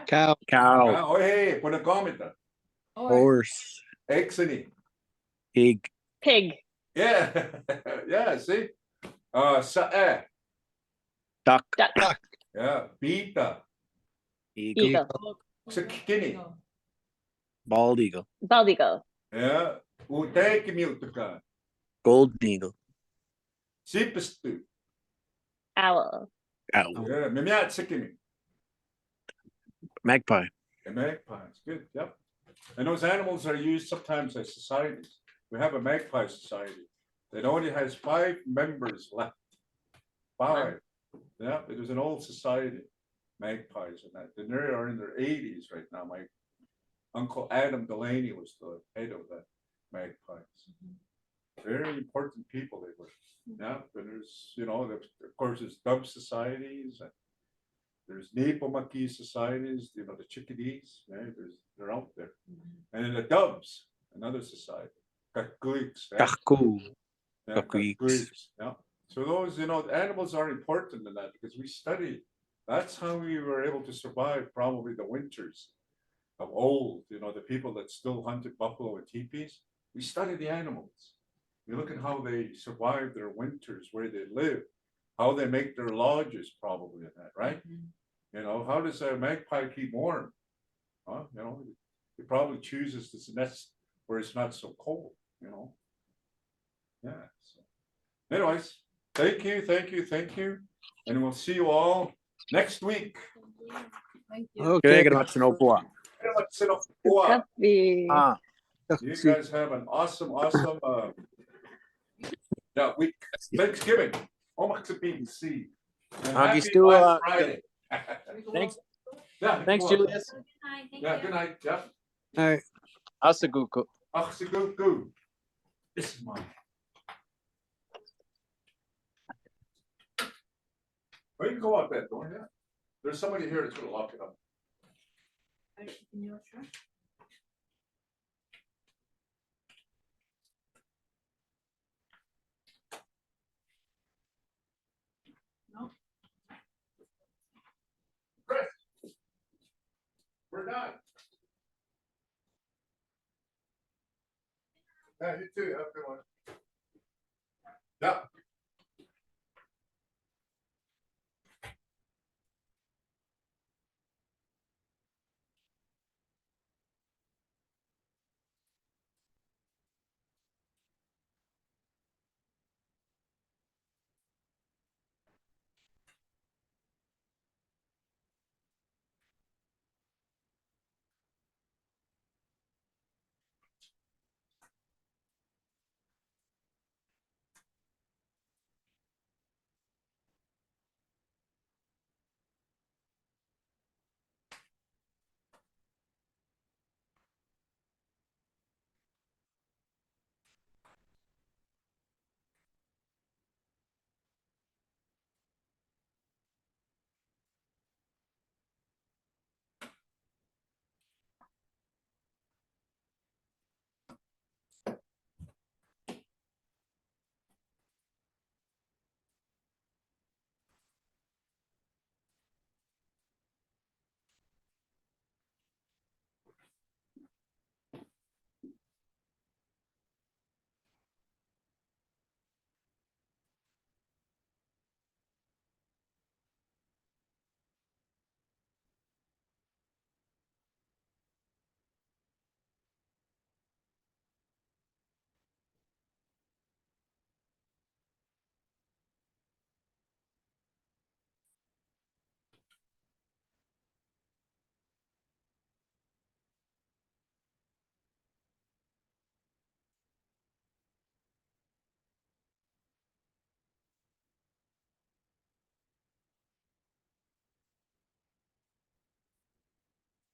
Cow. Cow. Oh, hey, put a comment. Horse. Exony. Pig. pig. Yeah. Yeah, see? Sa Duck. Duck. yeah, beta. Eagle. Eagle. Sakini. Bald eagle. Bald eagle. Yeah. Uteki miltuka. Golden eagle. Sipistu. Owl. Owl. Yeah. Mimiat sikimi. Magpie. The magpies. Good. Yep. And those animals are used sometimes as societies. We have a magpie society that only has 5 members left. 5. Yeah, it was an old society, magpies and that. And they are in their 80s right now. My uncle Adam Delaney was the head of the magpies. Very important people they were. Yeah, but there's, of course, there's dove societies and there's Nepomukee societies, the chickadees, right? They're out there. And then the doves, another society. Kakuiks. Right? Kaku. Yeah, Kakuiks. kakuiks, yeah. So those, animals are important in that because we study. That's how we were able to survive probably the winters of old, the people that still hunted buffalo and teepees. We study the animals. We look at how they survive their winters, where they live, how they make their lodges probably in that, right? How does a magpie keep warm? It probably chooses this nest where it's not so cold, Yeah. So anyways, thank you. And we'll see you all next week. Thank you. Okay. Kaya ganawa sa Opua. Guppy. Ah. You guys have an awesome week. Thanksgiving. See. Happy Black Friday. Thanks. Thanks, Julius. Good night. Yeah. All right. Asaguko. Aksigu. This is mine. Well, you can go out that door, yeah. There's somebody here that's gonna lock it up. Chris, we're done. Yeah, you too. Have a good one. Yeah.